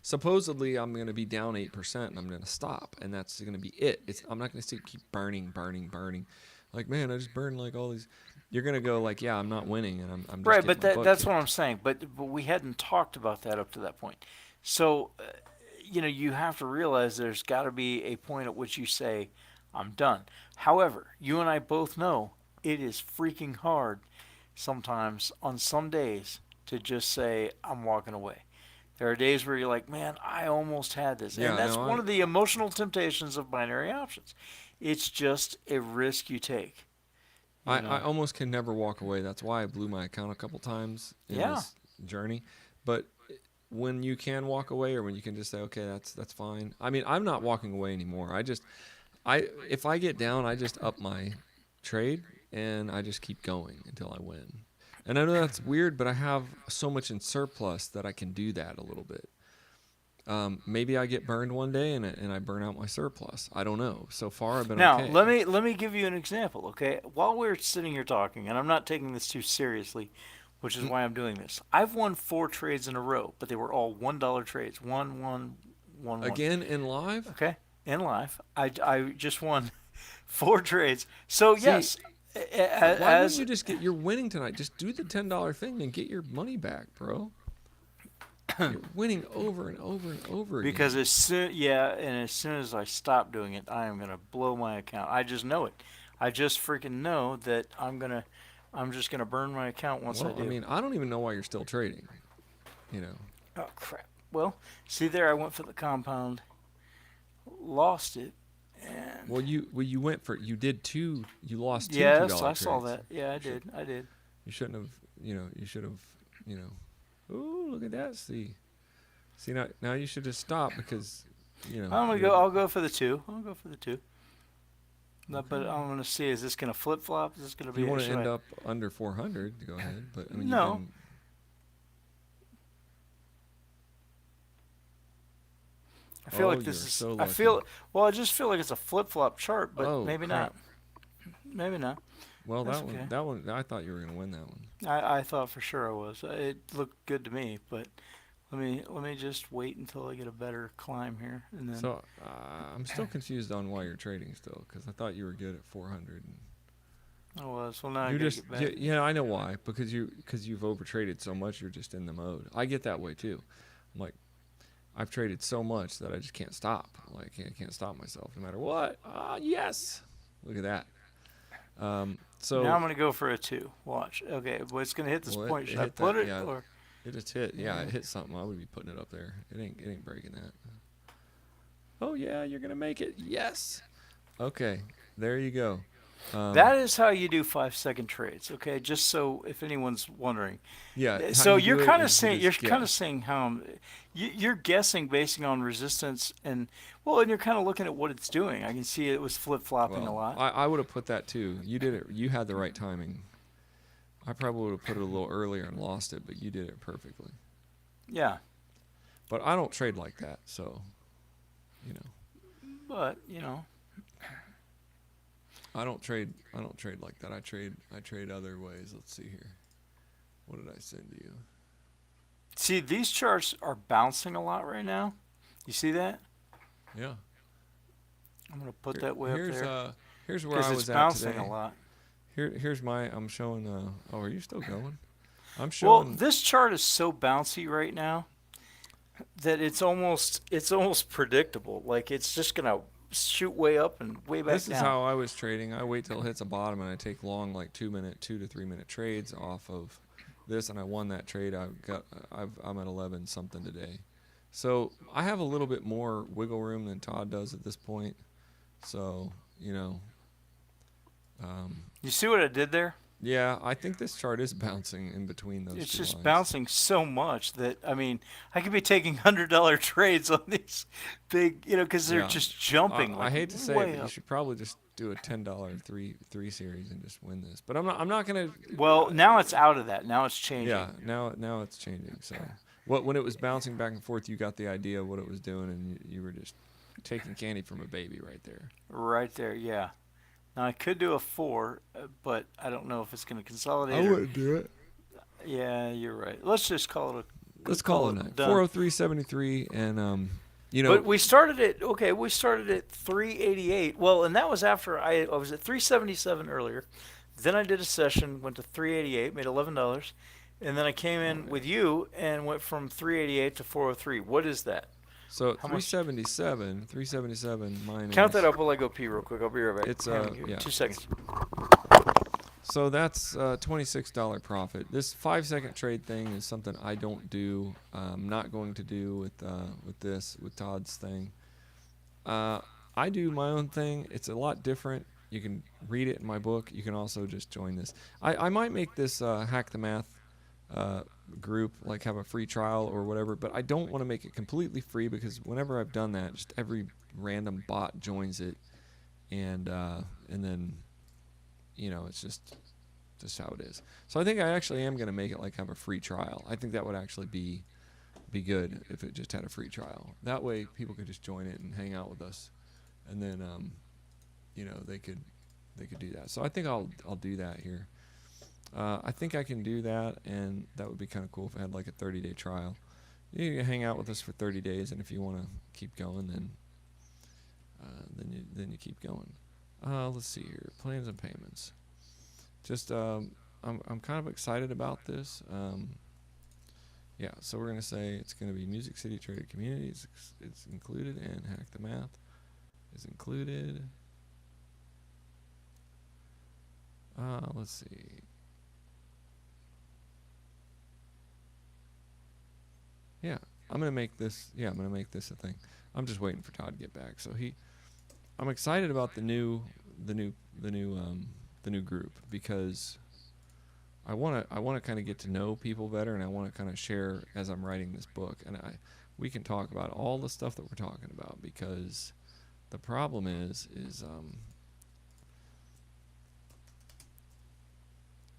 supposedly I'm going to be down 8% and I'm going to stop. And that's going to be it. I'm not going to keep burning, burning, burning. Like, man, I just burned like all these. You're going to go like, yeah, I'm not winning and I'm just Right, getting but my butt that's what I'm kicked. saying. But we hadn't talked about that up to that point. So, you have to realize there's got to be a point at which you say, "I'm done." However, you and I both know it is freaking hard sometimes on some days to just say, "I'm walking away." There are days where you're like, "Man, I almost had this," and Yeah, that's no, one of the emotional temptations of binary options. It's just a risk you take. You I know. almost can never walk away. That's why I blew my account a couple times in Yeah. this journey. But when you can walk away, or when you can just say, okay, that's fine. I mean, I'm not walking away anymore. I if I get down, I just up my trade and I just keep going until I win. And I know that's weird, but I have so much in surplus that I can do that a little bit. Maybe I get burned one day and I burn out my surplus. I don't know. So far, I've been Now, okay. let me give you an example, okay? While we're sitting here talking, and I'm not taking this too seriously, which is why I'm doing this. I've won 4 trades in a row, but they were all $1 trades. One, one, one, one. Again in live. Okay, in life, I just won 4 trades. So See, yes, why wouldn't as you just get? You're winning tonight. Just do the $10 thing and get your money back, bro. You're winning over and over and over because again. as soon as I stop doing it, I am gonna blow my account. I just know it. I just freaking know that I'm just gonna burn my account once I Well, I do. mean, I don't even know why you're still trading. You know. Oh crap. Well, see there, I went for the compound, lost it, and You went for you did two. You lost two two yes, dollar I saw trades. that. Yeah, I You should did. I did. you shouldn't have. You should have. You know. Ooh, look at that. See now you should just stop because I'm gonna you're go. I'll go for the two. I'll go for the two. No, but okay. I'm gonna see. Is this gonna flip flop? Is this gonna If you be? want to Should end I? up under 400, go ahead. But I mean, you've No. been. I feel Oh, like this you're is. so I lucky. feel. Well, I just feel like it's a flip flop chart, but Oh maybe not. crap. Maybe not. Well, That's that one, okay. that one, I thought you were gonna win that one. I thought for sure I was. It looked good to me, but let me just wait until I get a better climb here, and then So I'm still confused on why you're trading still, because I thought you were good at 400. And I was. Well, now I you're gotta just, get back. yeah, I know why, because you've overtraded so much, you're just in the mode. I get that way too. I'm like, I've traded so much that I just can't stop. Like I can't stop myself no matter what. Ah, yes. Look at that. Now I'm So gonna go for a two. Watch. Okay, well, it's gonna hit this well, point. it Should I hit put that. it Yeah, or? it just hit. Yeah, Yeah. it hit something. I would be putting it up there. It ain't breaking that. Oh yeah, you're gonna make it. Yes. Okay, there you go. Um, That is how you do 5 second trades. Okay, just so if anyone's wondering. yeah, how So you you're do it kind of is you saying you're just kind of guess. saying how you're guessing basing on resistance and well, and you're kind of looking at what it's doing. I can see it was flip flopping a Well, lot. I would have put that too. You did it. You had the right timing. I probably would have put it a little earlier and lost it, but you did it perfectly. Yeah, But I don't trade like that, so you know, but I don't trade. I don't trade like that. I trade other ways. Let's see here. What did I send to you? see these charts are bouncing a lot right now. You see that? Yeah. I'm gonna put that way up Here's there here's where because I it's was at bouncing a today. lot. Here's my. I'm showing. Oh, are you still going? I'm Well, showing. this chart is so bouncy right now that it's almost predictable. Like it's just gonna shoot way up and way back This is down. how I was trading. I wait till it hits a bottom and I take long, like 2 to 3 minute trades off of this, and I won that trade. I'm at 11 something today, So I have a little bit more wiggle room than Todd does at this point. So, um, You see what I did there? yeah, I think this chart is bouncing in between those It's two just lines. bouncing so much that I mean, I could be taking $100 trades on these big, because they're Yeah. just jumping I like hate to say it, way but you up. should probably just do a $10 three series and just win this. But I'm not gonna. Well, now it's out of that. Now it's changing. Yeah, now it's changing. So, when it was bouncing back and forth, you got the idea of what it was doing, and you were just taking candy from a baby right there. Right there, yeah. Now I could do a 4, but I don't know if it's going to consolidate. I wouldn't do it. Yeah, you're right. Let's just call it Let's call it a night. done. 403.73, and But we started at 388. Well, and that was after I was at 377 earlier. Then I did a session, went to 388, made $11, and then I came in with you and went from 388 to 403. What is that? So How much? 377 minus. Count that up while I go pee real quick. I'll be right back. It's, Hang on, give me yeah. 2 seconds. So that's $26 profit. This 5-second trade thing is something I don't do. I'm not going to do with Todd's thing. I do my own thing. It's a lot different. You can read it in my book. You can also just join this. I might make this Hack the Math group, like have a free trial or whatever, but I don't want to make it completely free because whenever I've done that, just every random bot joins it, and then it's just how it is. So I think I actually am going to make it like have a free trial. I think that would actually be good if it just had a free trial. That way people could just join it and hang out with us, and then they could do that. So I think I'll do that here. I think I can do that, and that would be kind of cool if I had like a 30-day trial. You can hang out with us for 30 days, and if you want to keep going, then you keep going. Let's see here, plans and payments. Just I'm kind of excited about this. Yeah, so we're gonna say it's gonna be Music City Traded Communities. It's included, and Hack the Math is included. Let's see. Yeah, I'm gonna make this. Yeah, I'm gonna make this a thing. I'm just waiting for Todd to get back. So I'm excited about the new group because I want to kind of get to know people better, and I want to kind of share as I'm writing this book, and we can talk about all the stuff that we're talking about, because the problem is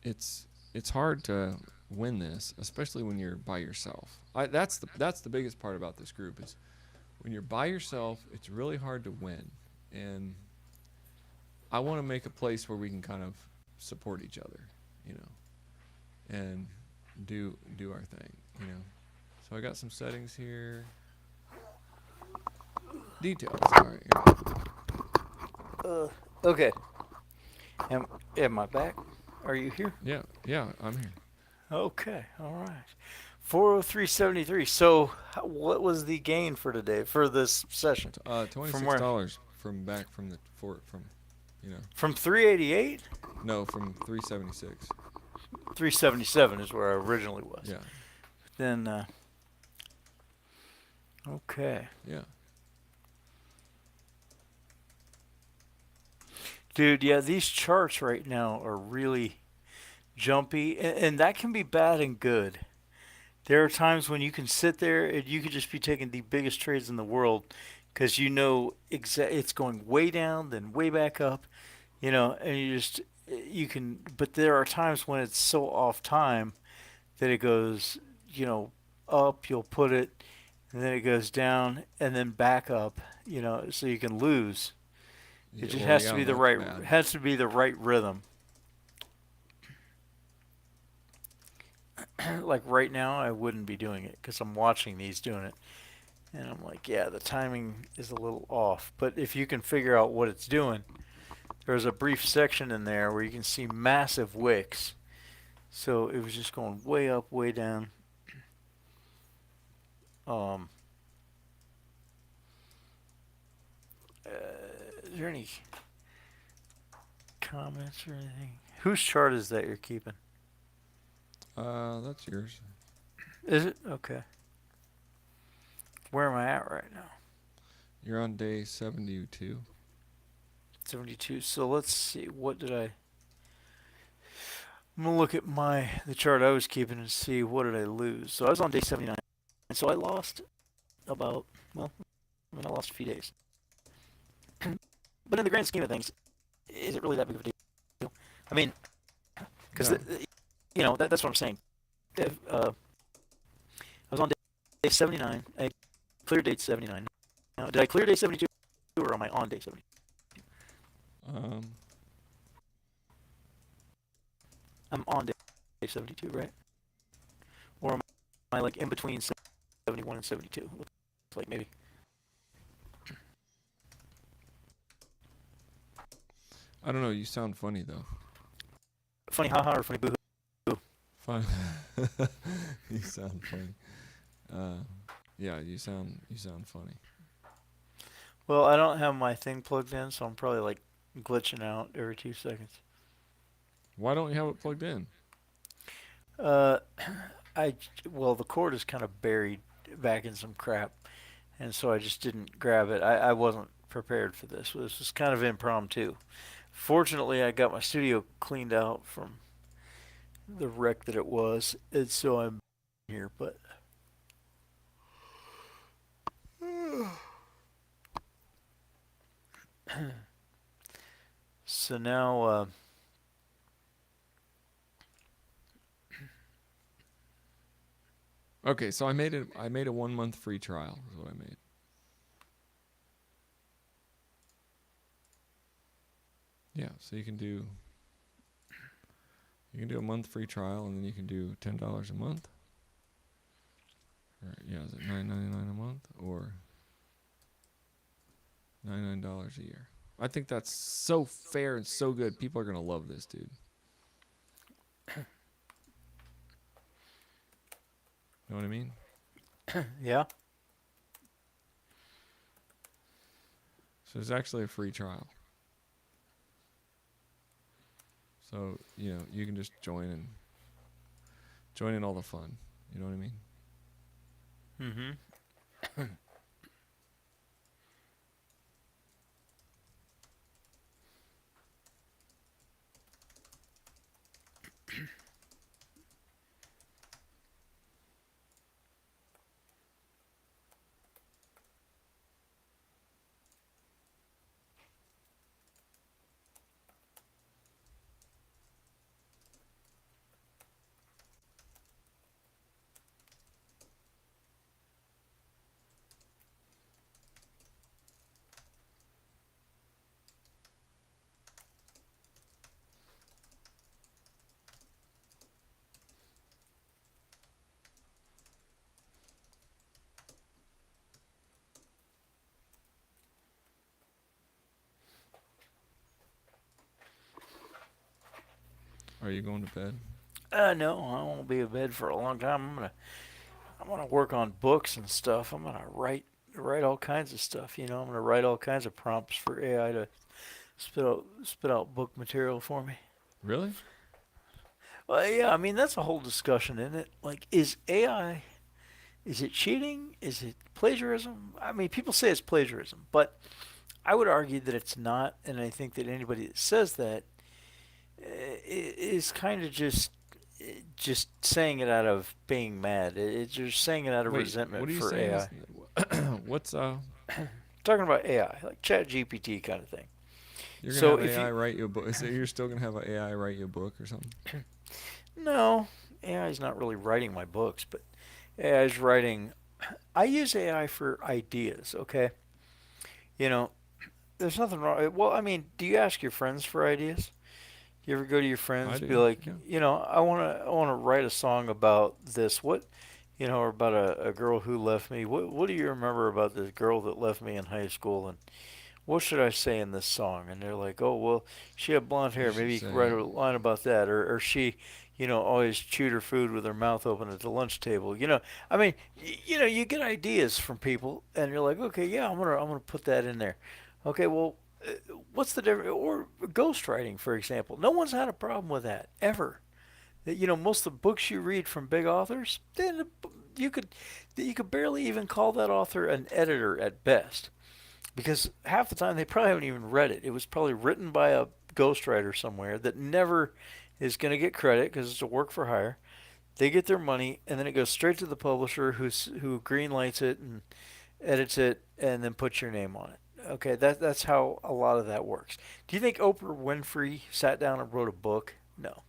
it's hard to win this, especially when you're by yourself. That's the biggest part about this group is when you're by yourself, it's really hard to win, and I want to make a place where we can kind of support each other, and do our thing, So I got some settings here. Details. All right. Okay. Am I back? Are you here? Yeah, I'm here. Okay, all right. 403.73. So, what was the gain for today for this session? $26 from From 388? No, from 376. 377 is where I originally was. Yeah. Then, okay. Yeah. Dude, yeah, these charts right now are really jumpy, and that can be bad and good. There are times when you can sit there and you could just be taking the biggest trades in the world because it's going way down, then way back up, and you can. But there are times when it's so off time that it goes, up. You'll put it, and then it goes down, and then back up. So you can lose. It just has to be the right rhythm. Like right now, I wouldn't be doing it because I'm watching these doing it, and I'm like, yeah, the timing is a little off. But if you can figure out what it's doing, there's a brief section in there where you can see massive wicks. So it was just going way up, way down. Is there any comments or anything? Whose chart is that you're keeping? That's yours. Is it? Okay. Where am I at right now? You're on day 72. 72. So let's see. What did I? I'm gonna look at the chart I was keeping and see what did I lose. So I was on day 79, and so I lost about well, I mean I lost a few days. But in the grand scheme of things, is it really that big of a deal? I mean, because No. that's what I'm saying. I was on day 79. I cleared day 79. Now, did I clear day 72 or am I on day 70? Um, I'm on day 72, right? Or am I like in between 71 and 72? Looks like maybe. I don't know. You sound funny though. Funny haha or funny boo hoo? Fun. You sound funny. Uh, yeah, you sound funny. Well, I don't have my thing plugged in, so I'm probably like glitching out every 2 seconds. Why don't you have it plugged in? Uh, I well, the cord is kind of buried back in some crap, and so I just didn't grab it. I wasn't prepared for this. This was kind of impromptu. Fortunately, I got my studio cleaned out from the wreck that it was, and so I'm here. But so now, Okay, so I made a 1 month free trial. Is what I made. Yeah, so you can do a month free trial, and then you can do $10 a month. Or yeah, is it $9.99 a month or $99 a year? I think that's so fair and so good. People are gonna love this, dude. Know what I mean? yeah, So it's actually a free trial. So you can just join in all the fun. You know what I mean? mm-hmm. Are you going to bed? No, I won't be in bed for a long time. I'm gonna work on books and stuff. I'm gonna write all kinds of stuff. I'm gonna write all kinds of prompts for AI to spit out book material for me. Really? Well, yeah, I mean that's a whole discussion, isn't it? Like, is AI, is it cheating? Is it plagiarism? I mean, people say it's plagiarism, but I would argue that it's not, and I think that anybody that says that is kind of just saying it out of being mad. It's just saying it out of Wait, what resentment are you for saying? AI. What's Talking about AI, like Chat GPT kind of thing. you're gonna So have if you AI write you a book? So you're still gonna have an AI write you a book or something? no, AI is not really writing my books, but AI is writing. I use AI for ideas. Okay, you know, there's nothing wrong. Well, I mean, do you ask your friends for ideas? You ever go to your I friends, be do. like, Yeah. I wanna write a song about this. What, or about a girl who left me. What do you remember about this girl that left me in high school? And what should I say in this song? And they're like, oh, well, she had blonde You hair. should Maybe you could write say. a line about that. Or she, always chewed her food with her mouth open at the lunch table. I mean, you get ideas from people, and you're like, okay, yeah, I'm gonna put that in there. Okay, well, what's the difference? Or ghostwriting, for example. No one's had a problem with that ever. Most of the books you read from big authors, you could barely even call that author an editor at best, because half the time they probably haven't even read it. It was probably written by a ghostwriter somewhere that never is going to get credit because it's a work for hire. They get their money, and then it goes straight to the publisher, who greenlights it and edits it, and then puts your name on it. Okay, that's how a lot of that works. Do you think Oprah Winfrey sat down and wrote a book? No.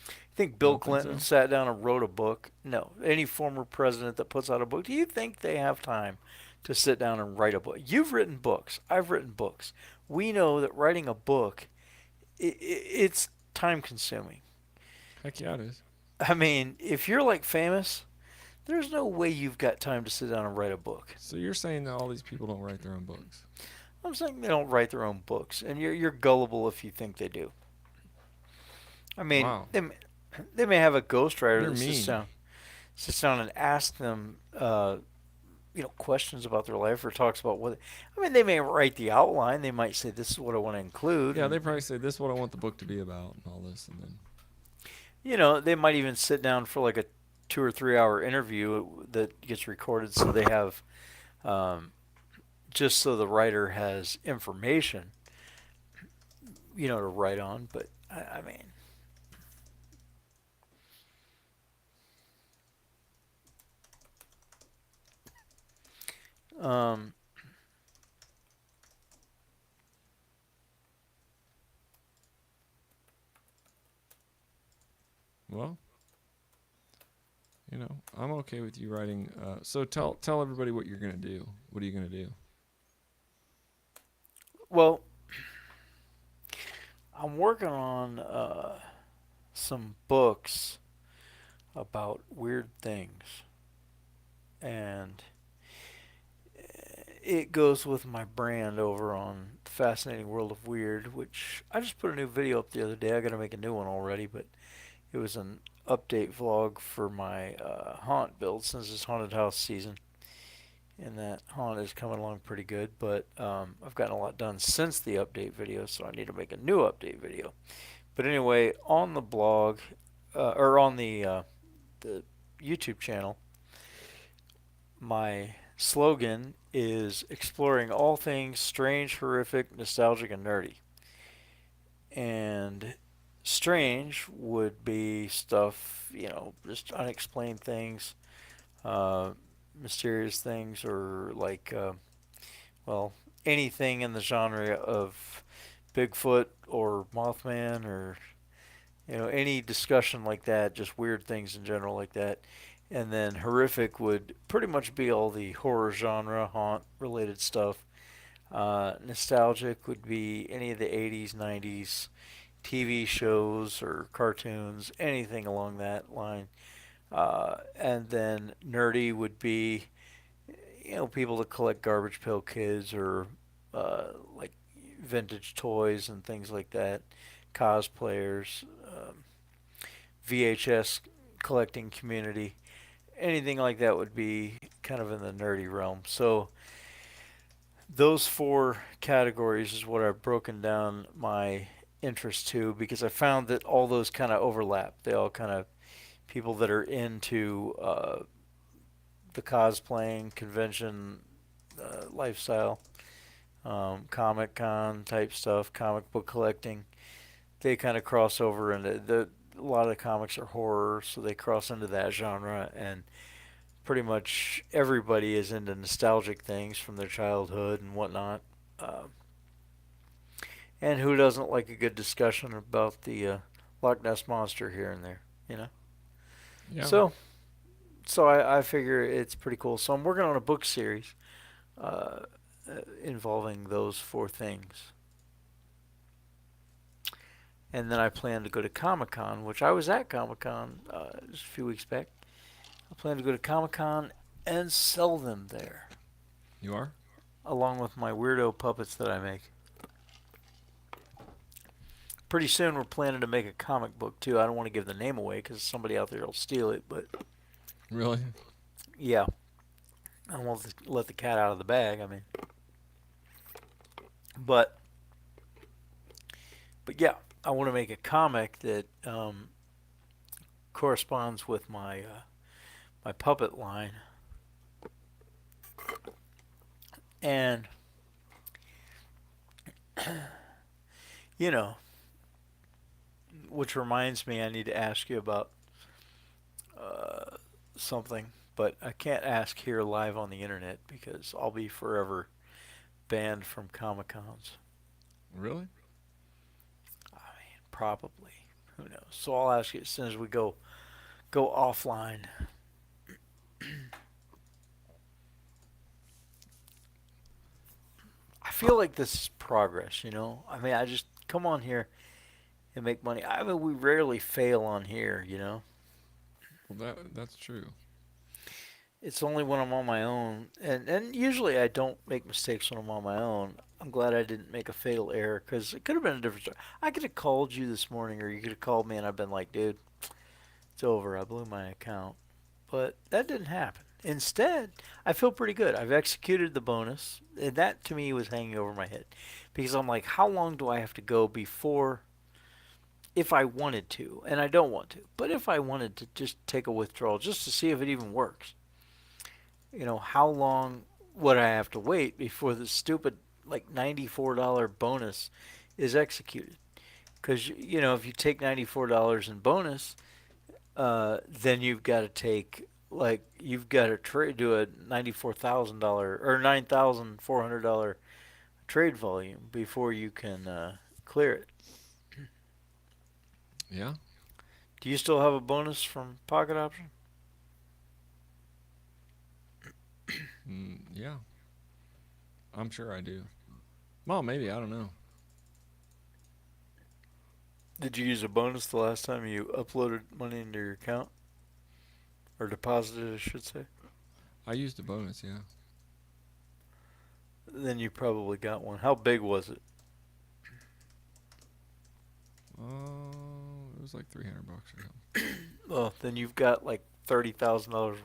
You think I Bill don't think Clinton so. sat down and wrote a book? No. Any former president that puts out a book, do you think they have time to sit down and write a book? You've written books. I've written books. We know that writing a book, it's time consuming. Heck yeah, it is. I mean, if you're like famous, there's no way you've got time to sit down and write a book. So you're saying that all these people don't write their own books? I'm saying they don't write their own books, and you're gullible if you think they do. I mean, Wow, they may have a ghostwriter you're that mean. sits down and asks them, questions about their life, or talks about what. I mean, they may write the outline. They might say, "This is what I want to include," Yeah, they and probably say this is what I want the book to be about and all this, and then they might even sit down for like a 2 or 3 hour interview that gets recorded, so they have, um, just so the writer has information, to write on. But I mean, um, well, I'm okay with you writing. So tell everybody what you're gonna do. What are you gonna do? well, I'm working on some books about weird things, and it goes with my brand over on the Fascinating World of Weird, which I just put a new video up the other day. I got to make a new one already, but it was an update vlog for my haunt build since it's haunted house season, and that haunt is coming along pretty good. But I've gotten a lot done since the update video, so I need to make a new update video. But anyway, on the blog, or on the YouTube channel, my slogan is exploring all things strange, horrific, nostalgic, and nerdy. And strange would be stuff, just unexplained things, uh, mysterious things, or like, well, anything in the genre of Bigfoot or Mothman, or any discussion like that, just weird things in general like that. And then horrific would pretty much be all the horror genre, haunt related stuff. Nostalgic would be any of the 80s, 90s TV shows or cartoons, anything along that line. And then nerdy would be, people that collect Garbage Pail Kids, or like vintage toys and things like that, cosplayers, VHS collecting community, anything like that would be kind of in the nerdy realm. So those four categories is what I've broken down my interest to, because I found that all those kind of overlap. They all kind of, people that are into the cosplaying convention lifestyle, Comic Con type stuff, comic book collecting, they kind of cross over into a lot of the comics are horror, so they cross into that genre, and pretty much everybody is into nostalgic things from their childhood and whatnot. Uh, and who doesn't like a good discussion about the Loch Ness monster here and there, you know? Yeah. So, so I figure it's pretty cool. So I'm working on a book series uh, involving those four things. And then I plan to go to Comic Con, which I was at Comic Con just a few weeks back. I plan to go to Comic Con and sell them there, You are? along with my weirdo puppets that I make. Pretty soon we're planning to make a comic book too. I don't want to give the name away because somebody out there will steal it, but Really? yeah, I don't want to let the cat out of the bag. I mean, but yeah, I want to make a comic that corresponds with my my puppet line, and you know, which reminds me, I need to ask you about something, but I can't ask here live on the internet because I'll be forever banned from Comic Cons. Really? I mean, probably. Who knows? So I'll ask you as soon as we go offline. I feel like this is progress, you know? I mean, I just come on here and make money. I mean, we rarely fail on here, you know? Well, that's true. It's only when I'm on my own. And usually I don't make mistakes when I'm on my own. I'm glad I didn't make a fatal error because it could have been a different story. I could have called you this morning or you could have called me and I've been like, dude, it's over. I blew my account. But that didn't happen. Instead, I feel pretty good. I've executed the bonus, and that to me was hanging over my head because I'm like, how long do I have to go before, if I wanted to, and I don't want to, but if I wanted to just take a withdrawal just to see if it even works, how long would I have to wait before the stupid like $94 bonus is executed? Because if you take $94 in bonus, then you've got to take like you've got to do a $94,000 or $9,400 trade volume before you can clear it. Yeah. Do you still have a bonus from Pocket Option? Yeah. I'm sure I do. Well, maybe. I don't know. Did you use a bonus the last time you uploaded money into your account? Or deposited, I should say? I used a bonus, yeah. Then you probably got one. How big was it? It was like $300 or something. Well, then you've got like $30,000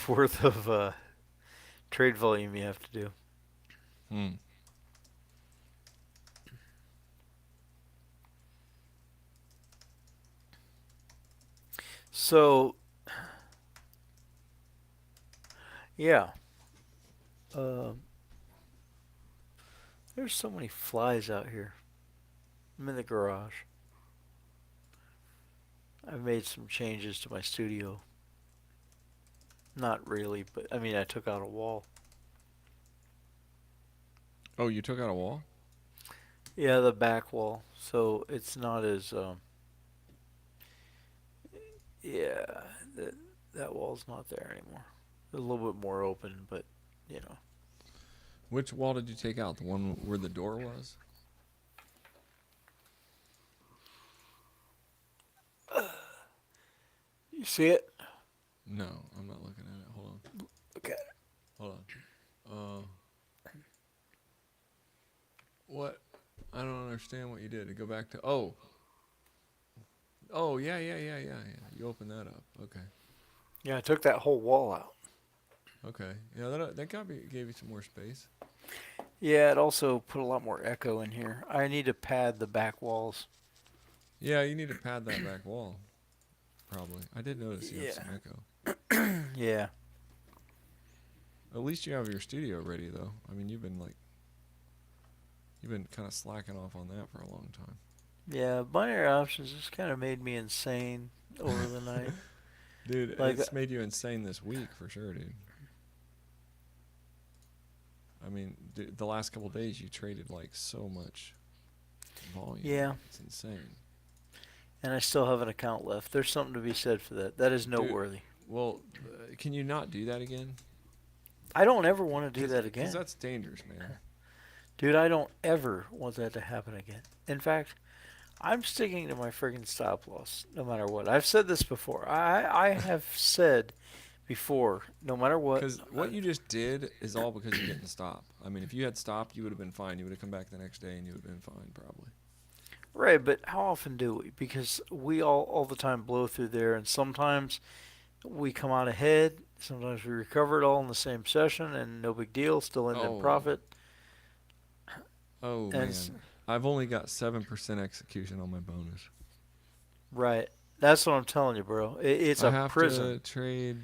worth of trade volume you have to do. Hmm. So, yeah. Uh, there's so many flies out here. I'm in the garage. I've made some changes to my studio. Not really, but I mean, I took out a wall. Oh, you took out a wall? Yeah, the back wall. So it's not as, yeah, that wall's not there anymore. It's a little bit more open, but, you know. Which wall did you take out? The one where the door was? You see it? No, I'm not looking at it. Hold on. Okay. Hold on. What? I don't understand what you did. To go back to Oh, yeah. You opened that up. Okay. Yeah, I took that whole wall out. Okay. Yeah, that gave you some more space. Yeah, it also put a lot more echo in here. I need to pad the back walls. Yeah, you need to pad that back wall. Probably. I did notice you have some echo. Yeah. At least you have your studio ready, though. I mean, you've been kind of slacking off on that for a long time. Yeah, binary options just kind of made me insane over the night. Dude, it's made you insane this week for sure, dude. I mean, the last couple of days you traded like so much volume. Yeah. It's insane. And I still have an account left. There's something to be said for that. That is noteworthy. Dude, well, can you not do that again? I don't ever want to do that again. Because that's dangerous, man. Dude, I don't ever want that to happen again. In fact, I'm sticking to my friggin' stop loss no matter what. I've said this before. I have said before, no matter what. Because what you just did is all because you didn't stop. I mean, if you had stopped, you would have been fine. You would have come back the next day and you would have been fine, probably. Right, but how often do we? Because we all the time blow through there, and sometimes we come out ahead. Sometimes we recover it all in the same session, and no big deal, still end in profit. Oh, man. I've only got 7% execution on my bonus. Right. That's what I'm telling you, bro. It's I a have prison. to trade.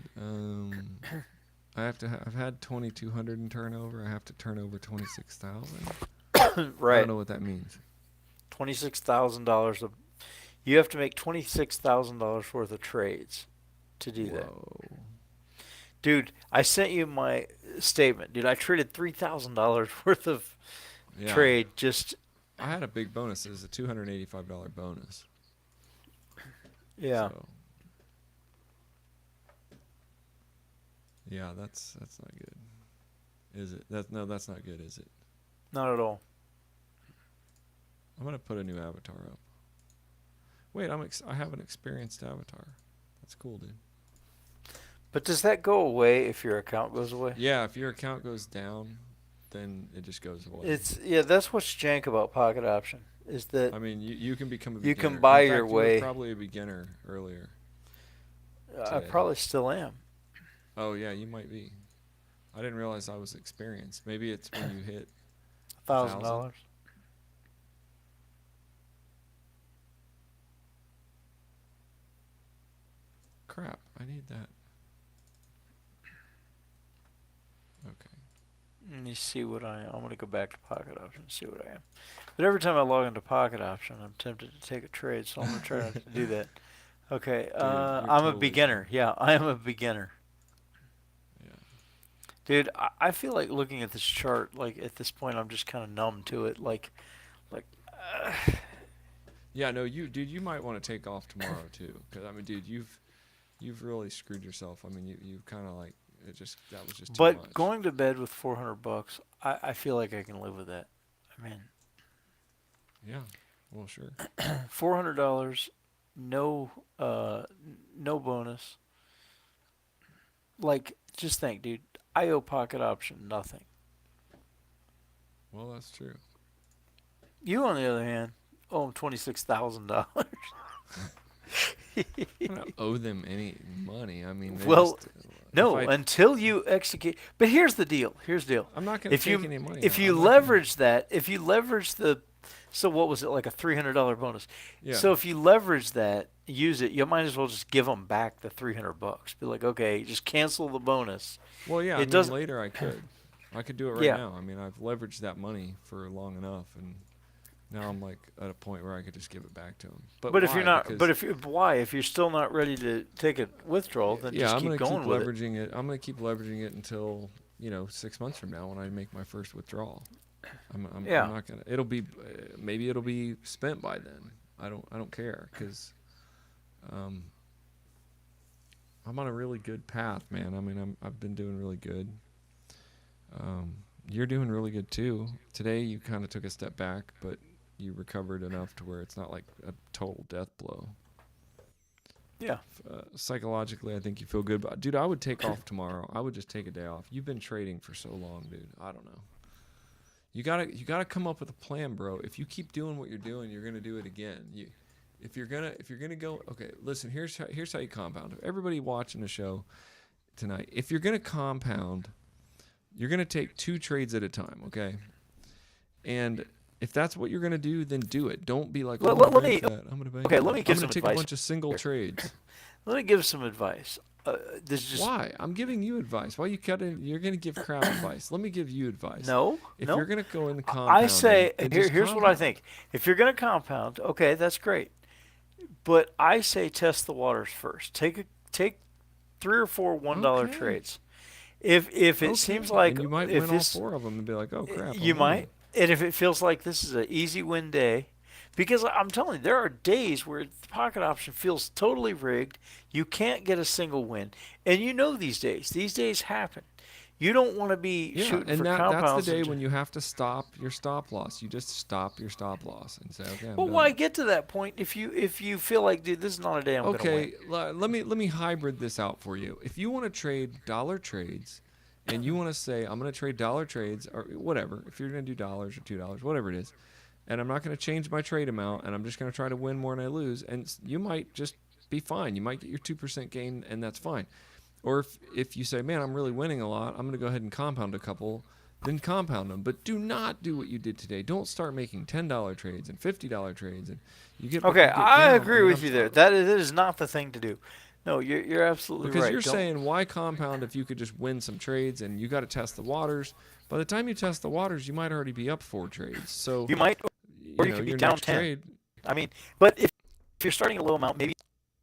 I have to. I've had 2,200 in turnover. I have to turn over 26,000. I don't Right. know what that means. $26,000. You have to make $26,000 worth of trades to do that. Whoa. Dude, I sent you my statement. Dude, I traded $3,000 worth of Yeah. trade just I had a big bonus. It was a $285 bonus. yeah. So yeah, that's not good. Is it? That's not good, is it? Not at all. I'm gonna put a new avatar up. Wait, I have an experienced avatar. That's cool, dude. But does that go away if your account goes away? Yeah, if your account goes down, then it just goes away. It's yeah, that's what's jank about Pocket Option is that I mean, you can become a you can beginner. buy In your fact, you were way. probably a beginner earlier I today. probably still am. Oh yeah, you might be. I didn't realize I was experienced. Maybe it's when you hit a Thousand thousand. dollars. Crap, I need that. Okay. Let me see what I am. I'm gonna go back to Pocket Option and see what I am. But every time I log into Pocket Option, I'm tempted to take a trade, so I'm gonna try not to do that. Okay, Dude, you're I'm a totally beginner. fine. Yeah, I am a beginner. Yeah. Dude, I feel like looking at this chart, like at this point, I'm just kind of numb to it. Like, uh, Yeah, no, dude, you might want to take off tomorrow too, because I mean, dude, you've really screwed yourself. I mean, you kind of like that was just too but much. going to bed with $400, I feel like I can live with that. I mean, Yeah. Well, sure. $400, no, no bonus. Like, just think, dude. I owe Pocket Option nothing. Well, that's true. You, on the other hand, owe him $26,000. I don't owe them any money. I mean, they Well, just if no, I until you execute. But here's the deal. Here's the deal. I'm not gonna If take you any money if out. you I'm not gonna. leverage that, if you leverage the, so what was it, like a $300 bonus? Yeah. So if you leverage that, use it. You might as well just give them back the $300. Be like, okay, just cancel the bonus. Well, yeah. I It mean, doesn't. later I could. I could do it right Yeah. now. I mean, I've leveraged that money for long enough, and now I'm like at a point where I could just give it back to them. But But if you're why? not, but Because if you, why? If you're still not ready to take a withdrawal, then yeah, just I'm keep gonna keep going with it. leveraging it. I'm gonna keep leveraging it until 6 months from now when I make my first withdrawal. I'm Yeah. not gonna. It'll be maybe it'll be spent by then. I don't care because um, I'm on a really good path, man. I mean, I've been doing really good. You're doing really good too. Today you kind of took a step back, but you recovered enough to where it's not like a total death blow. Yeah. Psychologically, I think you feel good. But dude, I would take off tomorrow. I would just take a day off. You've been trading for so long, dude. I don't know. You gotta come up with a plan, bro. If you keep doing what you're doing, you're gonna do it again. If you're gonna go, okay. Listen, here's how you compound. Everybody watching the show tonight, if you're gonna compound, you're gonna take 2 trades at a time, okay? And if that's what you're gonna do, then do it. Don't be like, oh, I'm gonna Let bank me. that. I'm gonna bank Okay, that. let me I'm give gonna some take a advice bunch of single here. trades. Let me give some advice. This is just Why? I'm giving you advice. Why you cutting? You're gonna give crap advice. Let me give you advice. no, If no. you're gonna go in the I compounding, say then just here's what I compound. think. If you're going to compound, okay, that's great. But I say test the waters first. Take 3 or 4 $1 Okay. trades. If it seems Okay. like And you might if win all this 4 of them and be like, oh crap, you I'm winning. might, and if it feels like this is an easy win day, because I'm telling you, there are days where the pocket option feels totally rigged. You can't get a single win, and you know these days. These days happen. You don't want to be Yeah, shooting for and that's the compounds. day when you have to stop your stop loss. You just stop your stop loss and say, okay, I'm Well, why done. get to that point if you feel like, dude, this is not a day I'm gonna win? Okay, let me hybrid this out for you. If you want to trade dollar trades, and you want to say I'm going to trade dollar trades or whatever, if you're going to do dollars or $2, whatever it is, and I'm not going to change my trade amount, and I'm just going to try to win more than I lose, and you might just be fine. You might get your 2% gain, and that's fine. Or if you say, man, I'm really winning a lot, I'm going to go ahead and compound a couple, then compound them. But do not do what you did today. Don't start making $10 trades and $50 trades, and you get Okay, you get I down. agree mean, with you there. That is not the thing to do. No, you're absolutely because right. you're Don't- saying why compound if you could just win some trades, and you got to test the waters. By the time you test the waters, you might already be up 4 trades. So you might, or you know could be your down next 10. trade. I mean, but if you're starting a low amount, maybe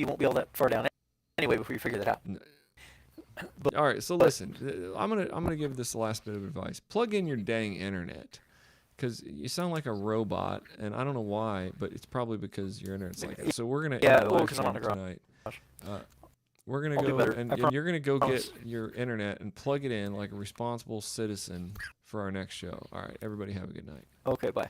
you won't be all that far down anyway before you figure that out. But, All right, so listen, I'm gonna give this the last bit of advice. Plug in your dang internet, because you sound like a robot, and I don't know why, but it's probably because your internet's like that. So we're gonna Yeah, end the well, live 'cause I'm on stream the garage. tonight. We're gonna I'll do go better. and, I and you're gonna go promise. get your internet and plug it in like a responsible citizen for our next show. All right, everybody have a good night. Okay, bye.